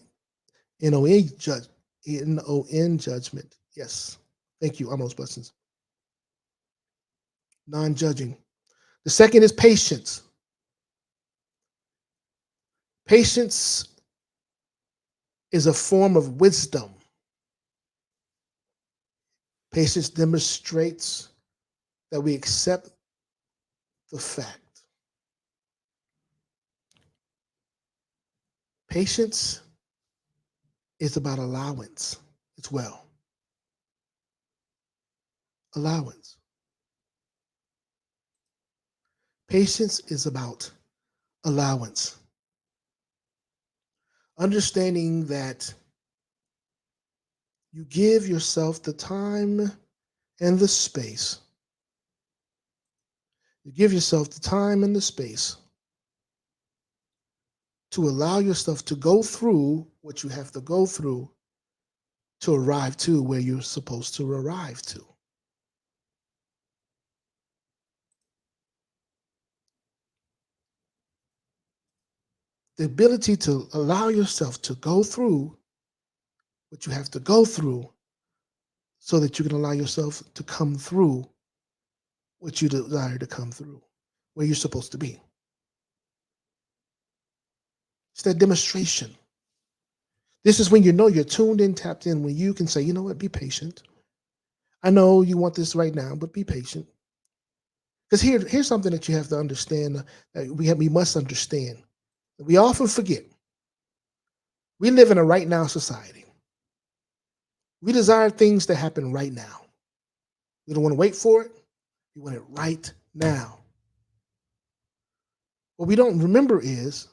N-O-N judge. N-O-N judgment. Yes. Thank you. Almost Blessings. Non-judging. The second is patience. Patience is a form of wisdom. Patience demonstrates that we accept the fact. Patience is about allowance as well. Allowance. Patience is about allowance. Understanding that you give yourself the time and the space. You give yourself the time and the space to allow yourself to go through what you have to go through to arrive to where you're supposed to arrive to. The ability to allow yourself to go through what you have to go through so that you can allow yourself to come through what you desire to come through, where you're supposed to be. It's that demonstration. This is when you know you're tuned in, tapped in, when you can say, you know what, be patient. I know you want this right now, but be patient. Because here's something that you have to understand, that we must understand. We often forget. We live in a right now society. We desire things to happen right now. We don't want to wait for it. We want it right now. What we don't remember is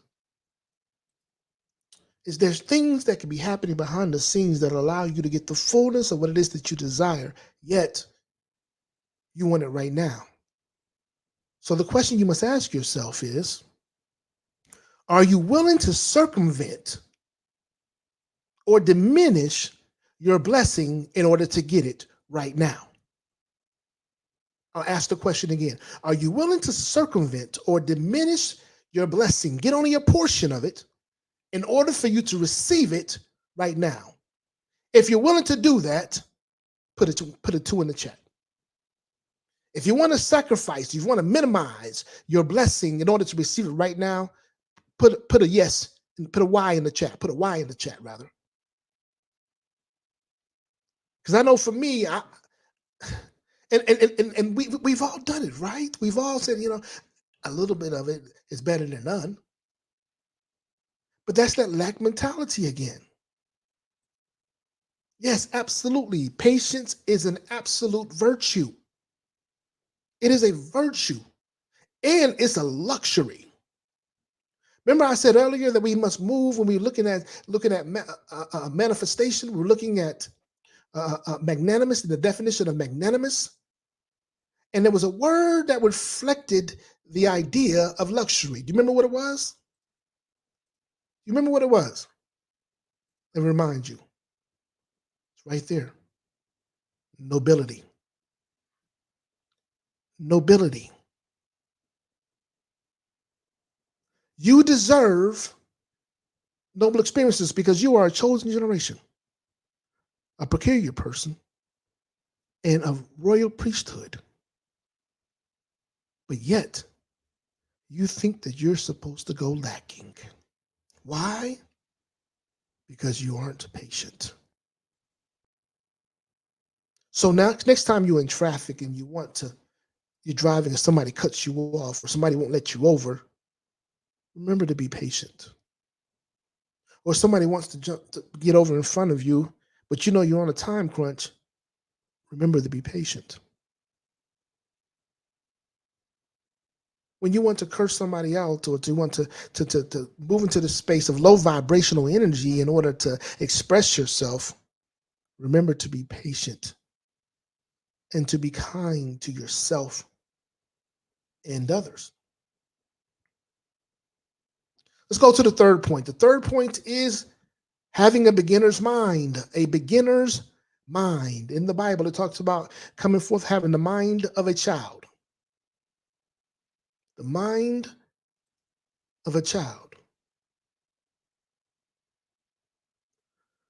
there's things that can be happening behind the scenes that allow you to get the fullness of what it is that you desire, yet you want it right now. So the question you must ask yourself is, are you willing to circumvent or diminish your blessing in order to get it right now? I'll ask the question again. Are you willing to circumvent or diminish your blessing, get only a portion of it, in order for you to receive it right now? If you're willing to do that, put a 2 in the chat. If you want to sacrifice, you want to minimize your blessing in order to receive it right now, put a yes, put a Y in the chat. Put a Y in the chat, rather. Because I know for me, we've all done it, right? We've all said, a little bit of it is better than none. But that's that lack mentality again. Yes, absolutely. Patience is an absolute virtue. It is a virtue, and it's a luxury. Remember, I said earlier that we must move when we're looking at manifestation. We're looking at magnanimous, the definition of magnanimous, and there was a word that reflected the idea of luxury. Do you remember what it was? You remember what it was? Let me remind you. It's right there. Nobility. Nobility. You deserve noble experiences because you are a chosen generation, a peculiar person, and of royal priesthood. But yet, you think that you're supposed to go lacking. Why? Because you aren't patient. So now, next time you're in traffic and you're driving and somebody cuts you off or somebody won't let you over, remember to be patient. Or somebody wants to get over in front of you, but you know you're on a time crunch, remember to be patient. When you want to curse somebody out or to want to move into the space of low vibrational energy in order to express yourself, remember to be patient and to be kind to yourself and others. Let's go to the third point. The third point is having a beginner's mind. A beginner's mind. In the Bible, it talks about coming forth having the mind of a child. The mind of a child.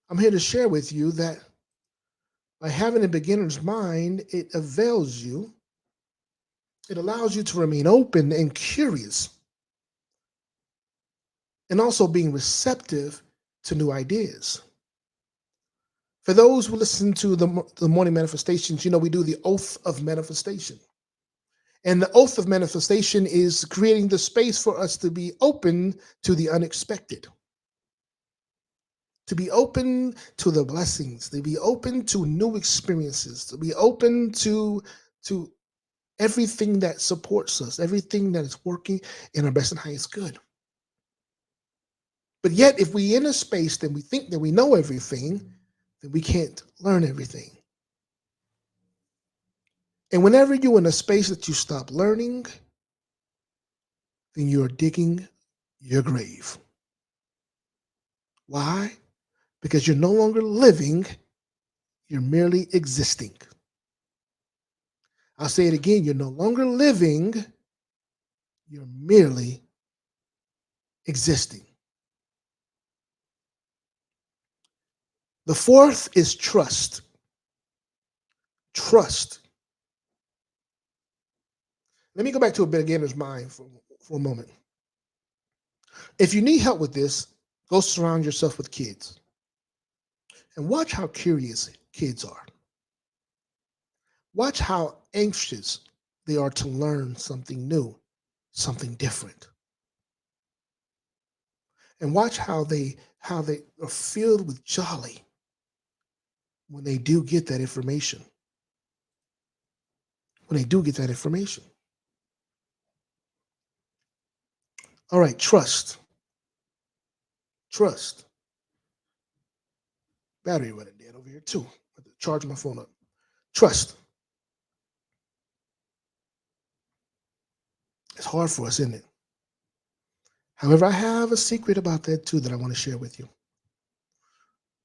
I'm here to share with you that by having a beginner's mind, it avails you. It allows you to remain open and curious, and also being receptive to new ideas. For those who listen to the morning manifestations, we do the oath of manifestation. And the oath of manifestation is creating the space for us to be open to the unexpected, to be open to the blessings, to be open to new experiences, to be open to everything that supports us, everything that is working in our best and highest good. But yet, if we in a space that we think that we know everything, then we can't learn everything. And whenever you're in a space that you stop learning, then you're digging your grave. Why? Because you're no longer living, you're merely existing. I'll say it again, you're no longer living, you're merely existing. The fourth is trust. Trust. Let me go back to a beginner's mind for a moment. If you need help with this, go surround yourself with kids and watch how curious kids are. Watch how anxious they are to learn something new, something different. And watch how they are filled with joy when they do get that information. When they do get that information. All right, trust. Trust. Battery running dead over here too. I have to charge my phone up. Trust. It's hard for us, isn't it? However, I have a secret about that too that I want to share with you.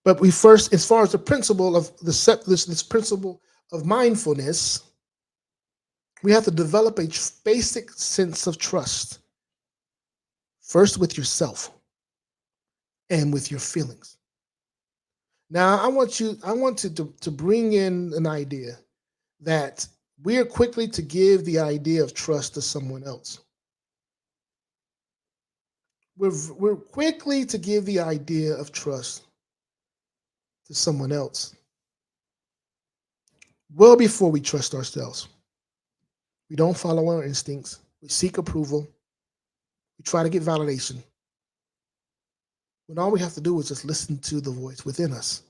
But we first, as far as the principle of this principle of mindfulness, we have to develop a basic sense of trust. First with yourself and with your feelings. Now, I want to bring in an idea that we are quickly to give the idea of trust to someone else. We're quickly to give the idea of trust to someone else. Well before we trust ourselves. We don't follow our instincts. We seek approval. We try to get validation. When all we have to do is just listen to the voice within us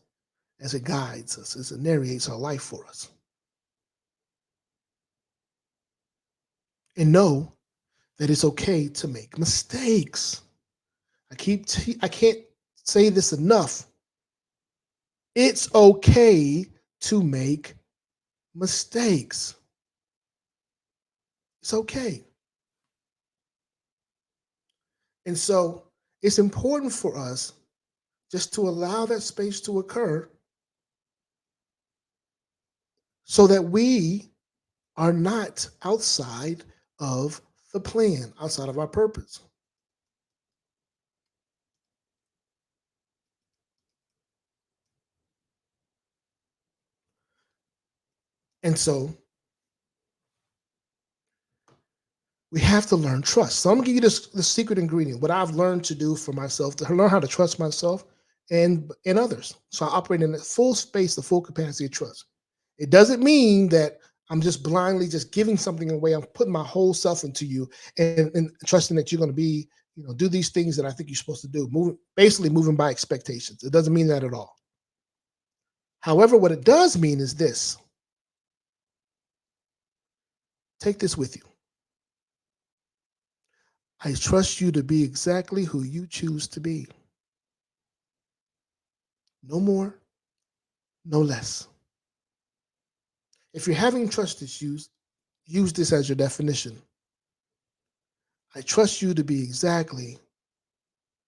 as it guides us, as it narrates our life for us. And know that it's okay to make mistakes. I can't say this enough. It's okay to make mistakes. It's okay. And so it's important for us just to allow that space to occur so that we are not outside of the plan, outside of our purpose. And so we have to learn trust. So I'm gonna give you the secret ingredient, what I've learned to do for myself, to learn how to trust myself and others. So I operate in the full space, the full capacity of trust. It doesn't mean that I'm just blindly just giving something away. I'm putting my whole self into you and trusting that you're going to be, do these things that I think you're supposed to do. Basically moving by expectations. It doesn't mean that at all. However, what it does mean is this. Take this with you. I trust you to be exactly who you choose to be. No more, no less. If you're having trust issues, use this as your definition. I trust you to be exactly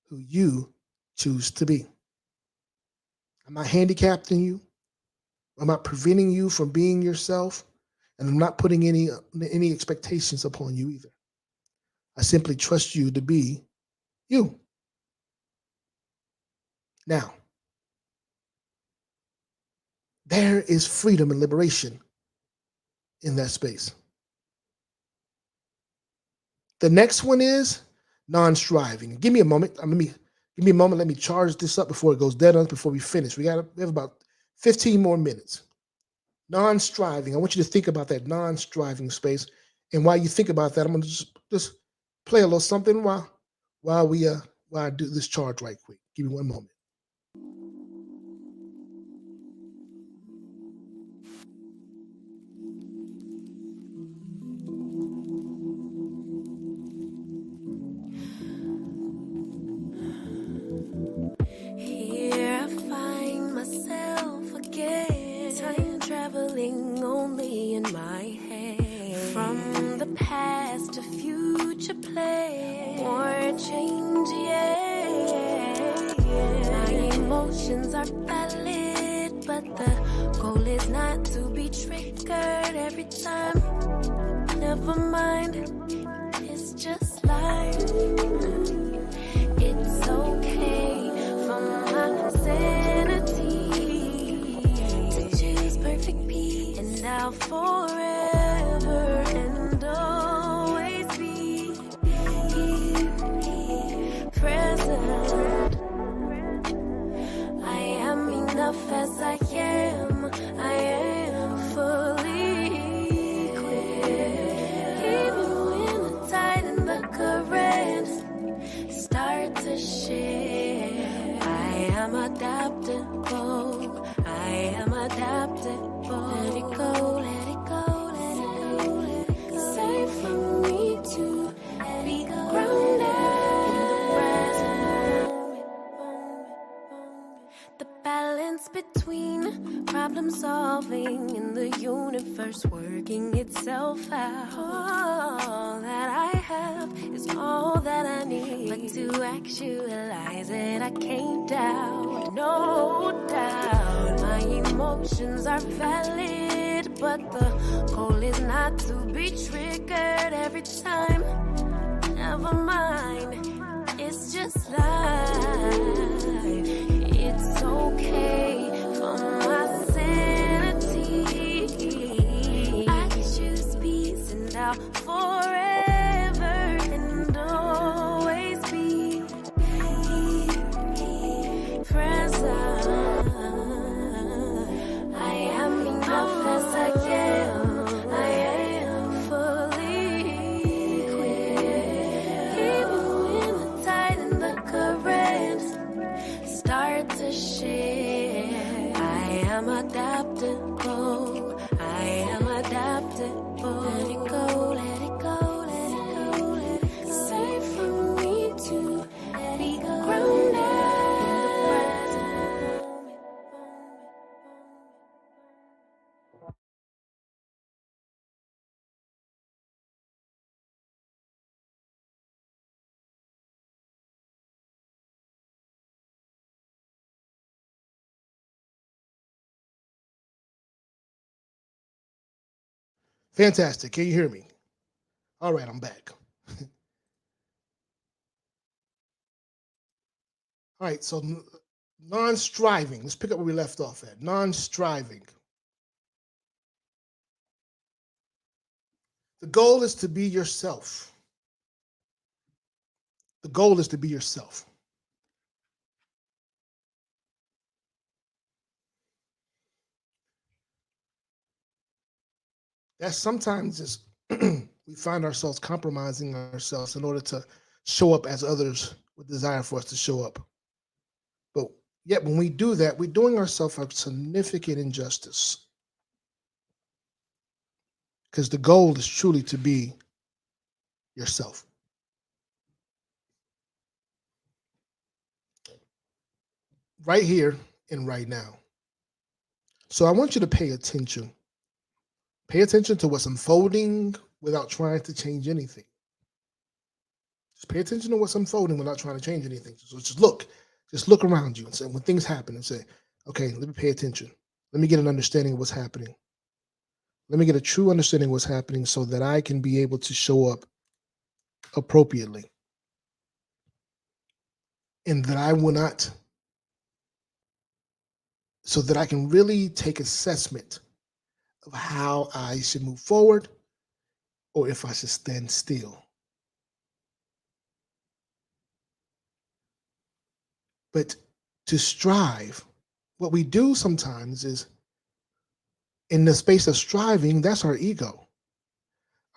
who you choose to be. I'm not handicapping you. I'm not preventing you from being yourself, and I'm not putting any expectations upon you either. I simply trust you to be you. Now, there is freedom and liberation in that space. The next one is non-striving. Give me a moment. Give me a moment. Let me charge this up before it goes dead on us before we finish. We have about 15 more minutes. Non-striving. I want you to think about that non-striving space. And while you think about that, I'm gonna just play a little something while we while I do this charge right quick. Give me one moment. Here I find myself again, time traveling only in my head. From the past to future play, more change, yeah. My emotions are valid, but the goal is not to be triggered every time. Never mind, it's just life. It's okay for my sanity to choose perfect peace, and I'll forever and always be present. I am enough as I am. I am fully equipped. Even when the tide and the current start to shift, I am adaptable. I am adaptable. Let it go, let it go, let it go, let it go. It's safe for me to be grounded in the present moment. The balance between problem solving and the universe working itself out. All that I have is all that I need. But to actualize it, I can't doubt, no doubt. My emotions are valid, but the goal is not to be triggered every time. Never mind, it's just life. It's okay for my sanity. I choose peace, and I'll forever and always be present. I am enough as I am. I am fully equipped. Even when the tide and the current start to shift, I am adaptable. I am adaptable. Let it go, let it go, let it go, let it go. It's safe for me to be grounded in the present moment. Fantastic. Can you hear me? All right, I'm back. All right, so non-striving. Let's pick up where we left off at. Non-striving. The goal is to be yourself. The goal is to be yourself. That sometimes is we find ourselves compromising ourselves in order to show up as others would desire for us to show up. But yet when we do that, we're doing ourselves a significant injustice. Because the goal is truly to be yourself. Right here and right now. So I want you to pay attention. Pay attention to what's unfolding without trying to change anything. Just pay attention to what's unfolding without trying to change anything. So just look around you and say, when things happen, and say, okay, let me pay attention. Let me get an understanding of what's happening. Let me get a true understanding of what's happening so that I can be able to show up appropriately. And that I will not, so that I can really take assessment of how I should move forward or if I should stand still. But to strive what we do sometimes is in the space of striving, that's our ego.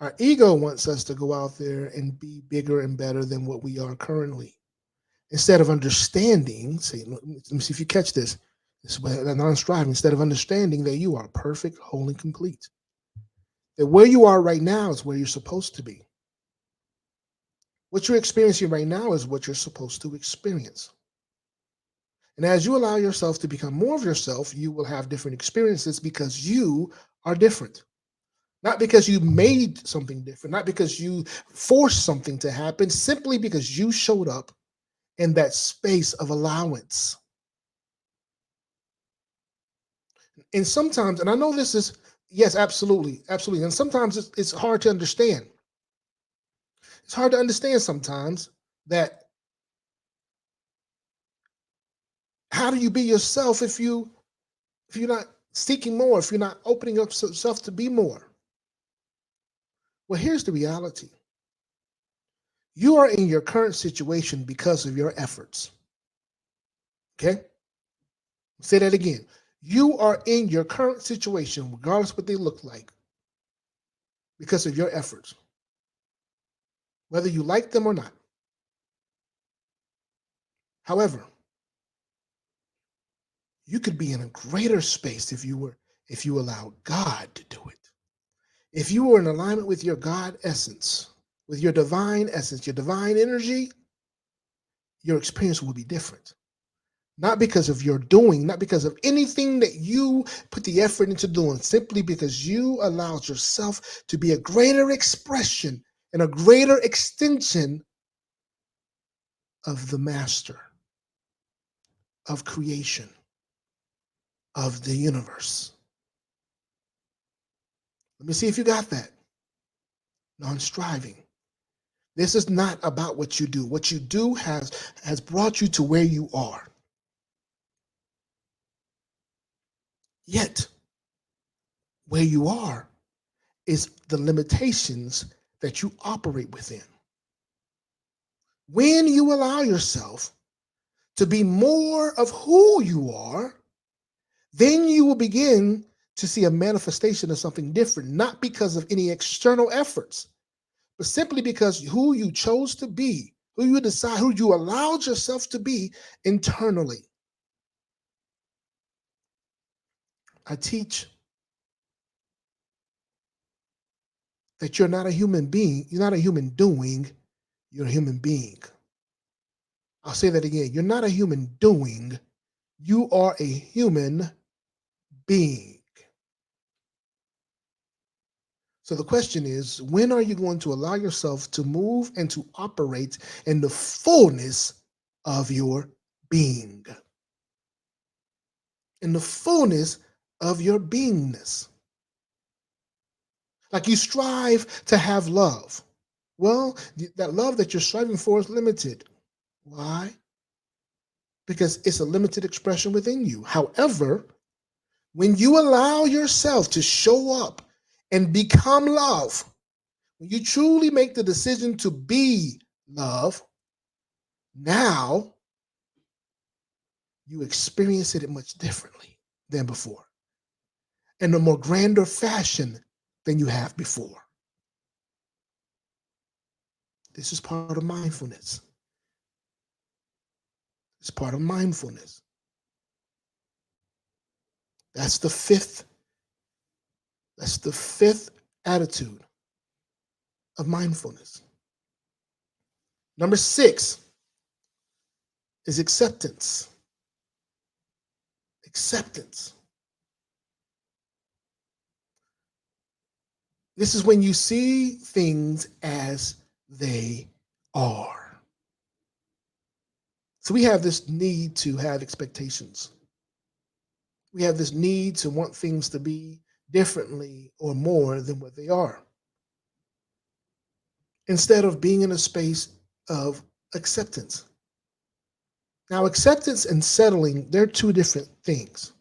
Our ego wants us to go out there and be bigger and better than what we are currently. Instead of understanding, see, let me see if you catch this. This is what non-striving. Instead of understanding that you are perfect, whole, and complete. That where you are right now is where you're supposed to be. What you're experiencing right now is what you're supposed to experience. And as you allow yourself to become more of yourself, you will have different experiences because you are different. Not because you made something different, not because you forced something to happen, simply because you showed up in that space of allowance. And sometimes, and I know this is, yes, absolutely, absolutely. And sometimes it's hard to understand. It's hard to understand sometimes that how do you be yourself if you're not seeking more, if you're not opening up yourself to be more? Well, here's the reality. You are in your current situation because of your efforts. Okay? Say that again. You are in your current situation, regardless what they look like, because of your efforts, whether you like them or not. However, you could be in a greater space if you allow God to do it. If you were in alignment with your God essence, with your divine essence, your divine energy, your experience will be different. Not because of your doing, not because of anything that you put the effort into doing, simply because you allowed yourself to be a greater expression and a greater extension of the master, of creation, of the universe. Let me see if you got that. Non-striving. This is not about what you do. What you do has brought you to where you are. Yet, where you are is the limitations that you operate within. When you allow yourself to be more of who you are, then you will begin to see a manifestation of something different, not because of any external efforts, but simply because who you chose to be, who you decide, who you allowed yourself to be internally. I teach that you're not a human being, you're not a human doing, you're a human being. I'll say that again. You're not a human doing, you are a human being. So the question is, when are you going to allow yourself to move and to operate in the fullness of your being? In the fullness of your beingness. Like you strive to have love. Well, that love that you're striving for is limited. Why? Because it's a limited expression within you. However, when you allow yourself to show up and become love, when you truly make the decision to be love, now you experience it much differently than before, in a more grander fashion than you have before. This is part of mindfulness. It's part of mindfulness. That's the fifth. That's the fifth attitude of mindfulness. Number 6 is acceptance. Acceptance. This is when you see things as they are. So we have this need to have expectations. We have this need to want things to be differently or more than what they are, instead of being in a space of acceptance. Now, acceptance and settling, they're two different things.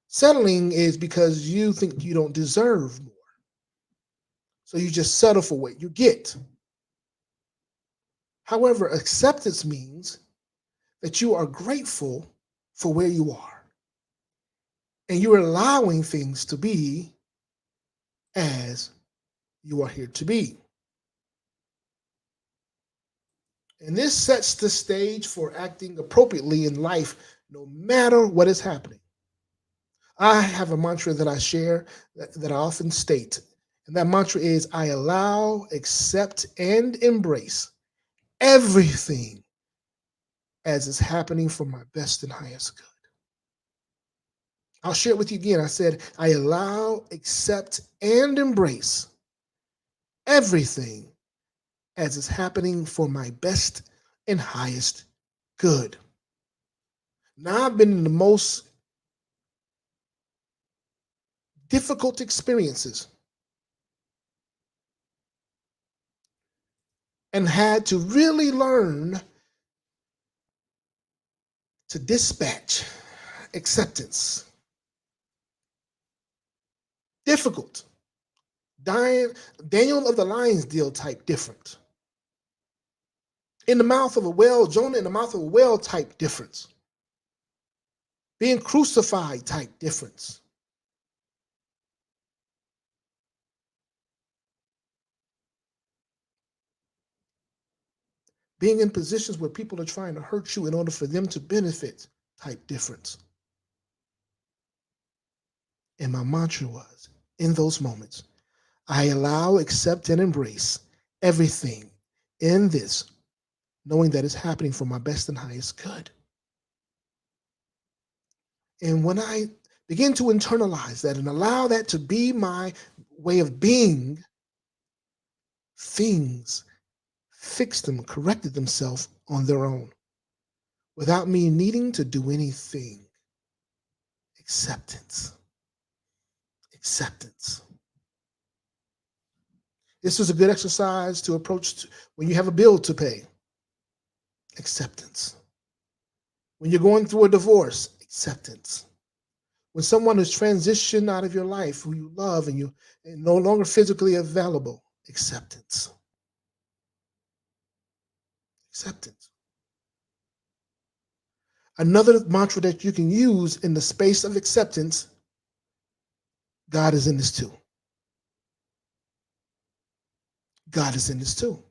Settling is because you think you don't deserve more. So you just settle for what you get. However, acceptance means that you are grateful for where you are. And you're allowing things to be as you are here to be. And this sets the stage for acting appropriately in life, no matter what is happening. I have a mantra that I share that I often state. And that mantra is I allow, accept, and embrace everything as is happening for my best and highest good. I'll share it with you again. I said, I allow, accept, and embrace everything as is happening for my best and highest good. Now, I've been in the most difficult experiences and had to really learn to dispatch acceptance. Difficult. Daniel of the Lion's Deal type different. In the mouth of a whale, Jonah in the mouth of a whale type difference. Being crucified type difference. Being in positions where people are trying to hurt you in order for them to benefit type difference. And my mantra was, in those moments, I allow, accept, and embrace everything in this, knowing that it's happening for my best and highest good. And when I begin to internalize that and allow that to be my way of being, things fixed them, corrected themselves on their own without me needing to do anything. Acceptance. Acceptance. This is a good exercise to approach when you have a bill to pay. Acceptance. When you're going through a divorce, acceptance. When someone is transitioned out of your life who you love and you are no longer physically available, acceptance. Acceptance. Another mantra that you can use in the space of acceptance, God is in this too. God is in this too.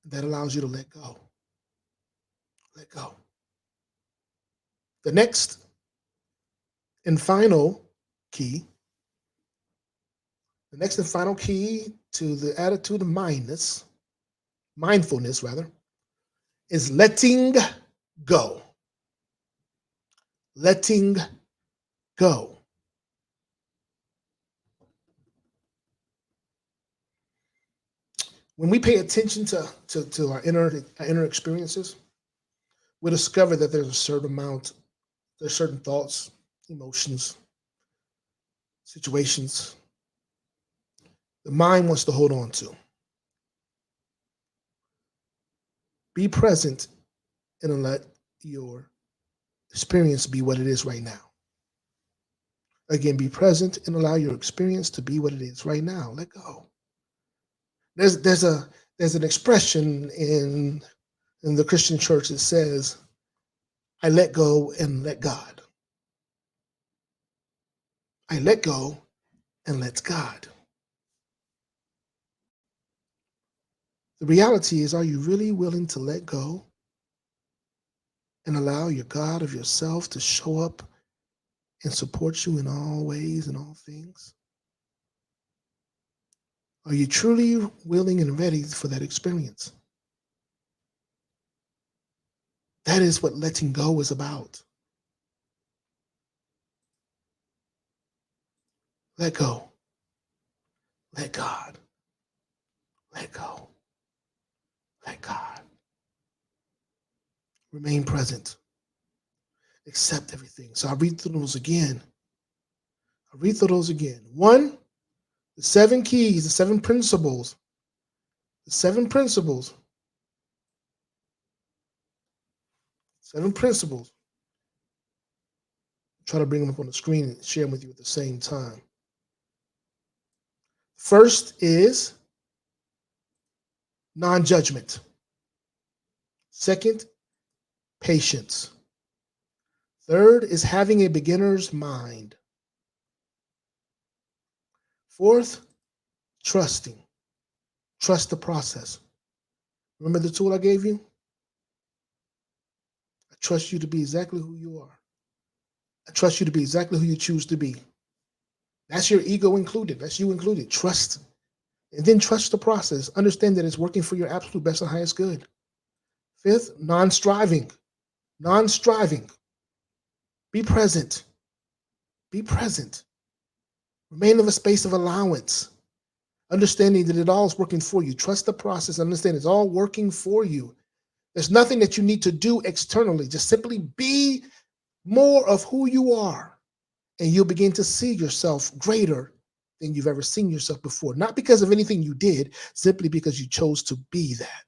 That allows you to let go. Let go. The next and final key, to the attitude of mindfulness rather, is letting go. Letting go. When we pay attention to our inner experiences, we discover that there's certain thoughts, emotions, situations the mind wants to hold on to. Be present and let your experience be what it is right now. Again, be present and allow your experience to be what it is right now. Let go. There's an expression in the Christian church that says, I let go and let God. I let go and let God. The reality is, are you really willing to let go and allow your God of yourself to show up and support you in all ways and all things? Are you truly willing and ready for that experience? That is what letting go is about. Let go. Let God. Let go. Let God. Remain present. Accept everything. So I'll read through those again. One, the 7 keys, the 7 principles. The 7 principles. 7 principles. Try to bring them up on the screen and share them with you at the same time. First is non-judgment. Second, patience. Third is having a beginner's mind. Fourth, trusting. Trust the process. Remember the tool I gave you? I trust you to be exactly who you are. I trust you to be exactly who you choose to be. That's your ego included. That's you included. Trust. And then trust the process. Understand that it's working for your absolute best and highest good. Fifth, non-striving. Non-striving. Be present. Be present. Remain in a space of allowance. Understanding that it all is working for you. Trust the process. Understand it's all working for you. There's nothing that you need to do externally. Just simply be more of who you are. And you'll begin to see yourself greater than you've ever seen yourself before. Not because of anything you did, simply because you chose to be that.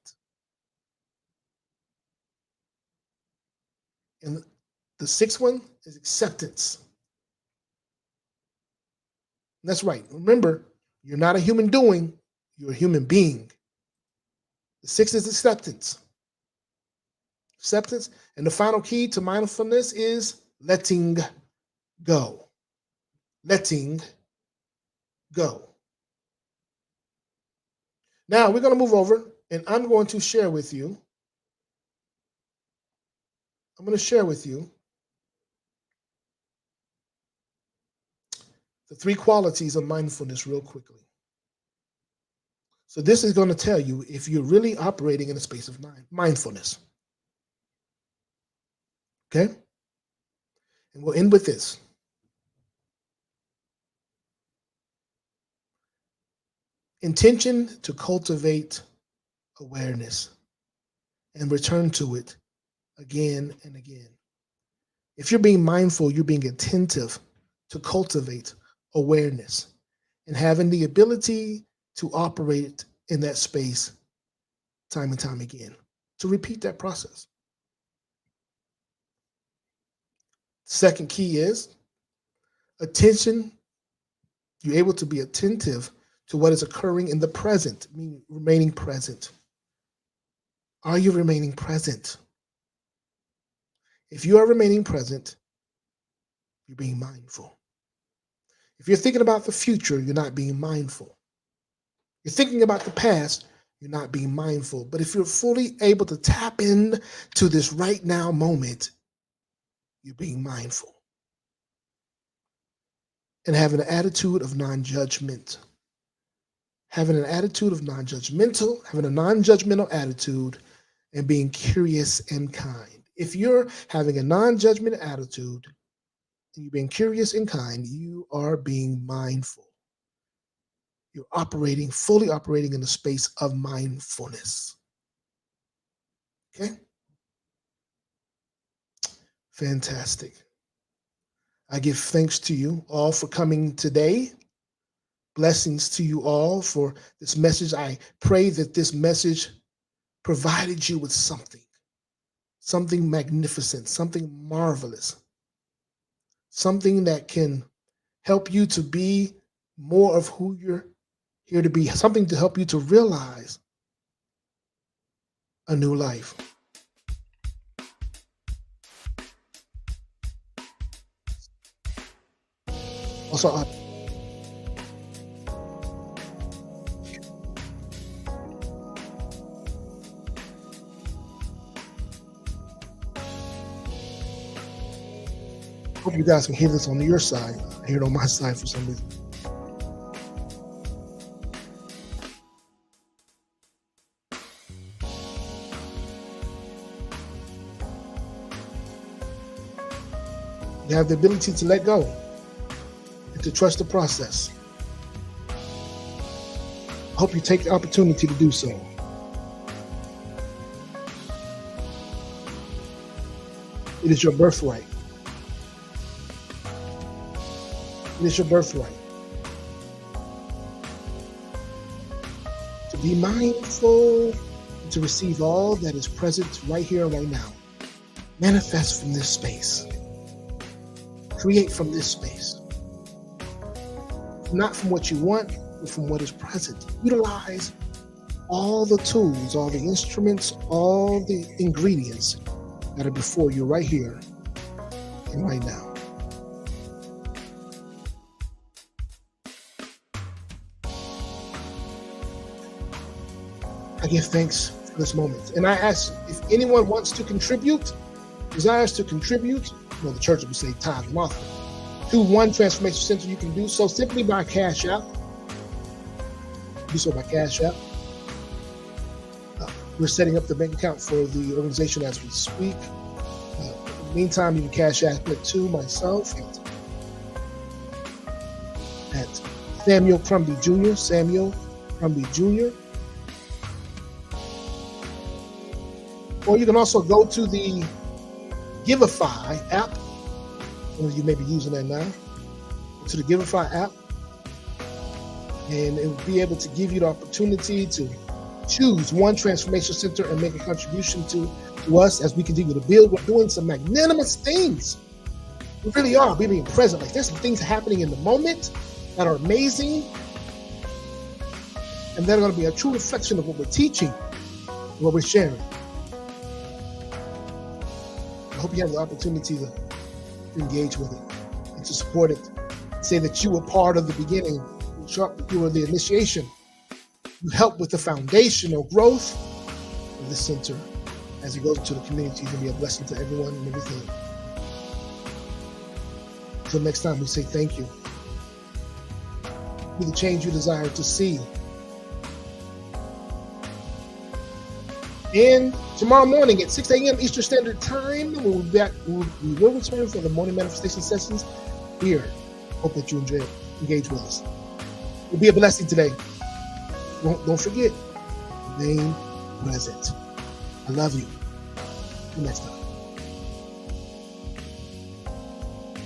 And the sixth one is acceptance. That's right. Remember, you're not a human doing, you're a human being. The sixth is acceptance. Acceptance. And the final key to mindfulness is letting go. Letting go. Now we're going to move over and I'm going to share with you. I'm going to share with you the 3 qualities of mindfulness real quickly. So this is going to tell you if you're really operating in a space of mindfulness. Okay? And we'll end with this. Intention to cultivate awareness and return to it again and again. If you're being mindful, you're being attentive to cultivate awareness and having the ability to operate in that space time and time again, to repeat that process. Second key is attention. You're able to be attentive to what is occurring in the present, meaning remaining present. Are you remaining present? If you are remaining present, you're being mindful. If you're thinking about the future, you're not being mindful. You're thinking about the past, you're not being mindful. But if you're fully able to tap in to this right now moment, you're being mindful. And having an attitude of non-judgment. Having an attitude of non-judgmental, having a non-judgmental attitude, and being curious and kind. If you're having a non-judgment attitude, and you're being curious and kind, you are being mindful. You're operating, fully operating in the space of mindfulness. Okay? Fantastic. I give thanks to you all for coming today. Blessings to you all for this message. I pray that this message provided you with something magnificent, something marvelous, something that can help you to be more of who you're here to be, something to help you to realize a new life. Also, hope you guys can hear this on your side. I hear it on my side for some reason. You have the ability to let go and to trust the process. I hope you take the opportunity to do so. It is your birthright. It is your birthright. To be mindful and to receive all that is present right here and right now. Manifest from this space. Create from this space. Not from what you want, but from what is present. Utilize all the tools, all the instruments, all the ingredients that are before you right here and right now. I give thanks for this moment. And I ask if anyone wants to contribute, desires to contribute, the church will say tithe and offering, to One Transformation Center, you can do so simply by Cash App. Do so by Cash App. We're setting up the bank account for the organization as we speak. In the meantime, you can Cash App it to myself at Samuel Crumby Jr. Samuel Crumby Jr. Or you can also go to the Giveify app. Some of you may be using that now. Go to the Giveify app, and it will be able to give you the opportunity to choose One Transformation Center and make a contribution to us as we continue to build. We're doing some magnanimous things. We really are. We're being present. Like, there's some things happening in the moment that are amazing, and they're going to be a true reflection of what we're teaching, what we're sharing. I hope you have the opportunity to engage with it and to support it. Say that you were part of the beginning. You were the initiation. You helped with the foundational growth of the center as it goes into the community to be a blessing to everyone and everything. Until next time, we say thank you. Be the change you desire to see. And tomorrow morning at 6 a.m. Eastern Standard Time, we will return for the morning manifestation sessions here. Hope that you enjoy it. Engage with us. It'll be a blessing today. Don't forget, remain present. I love you. Till next time.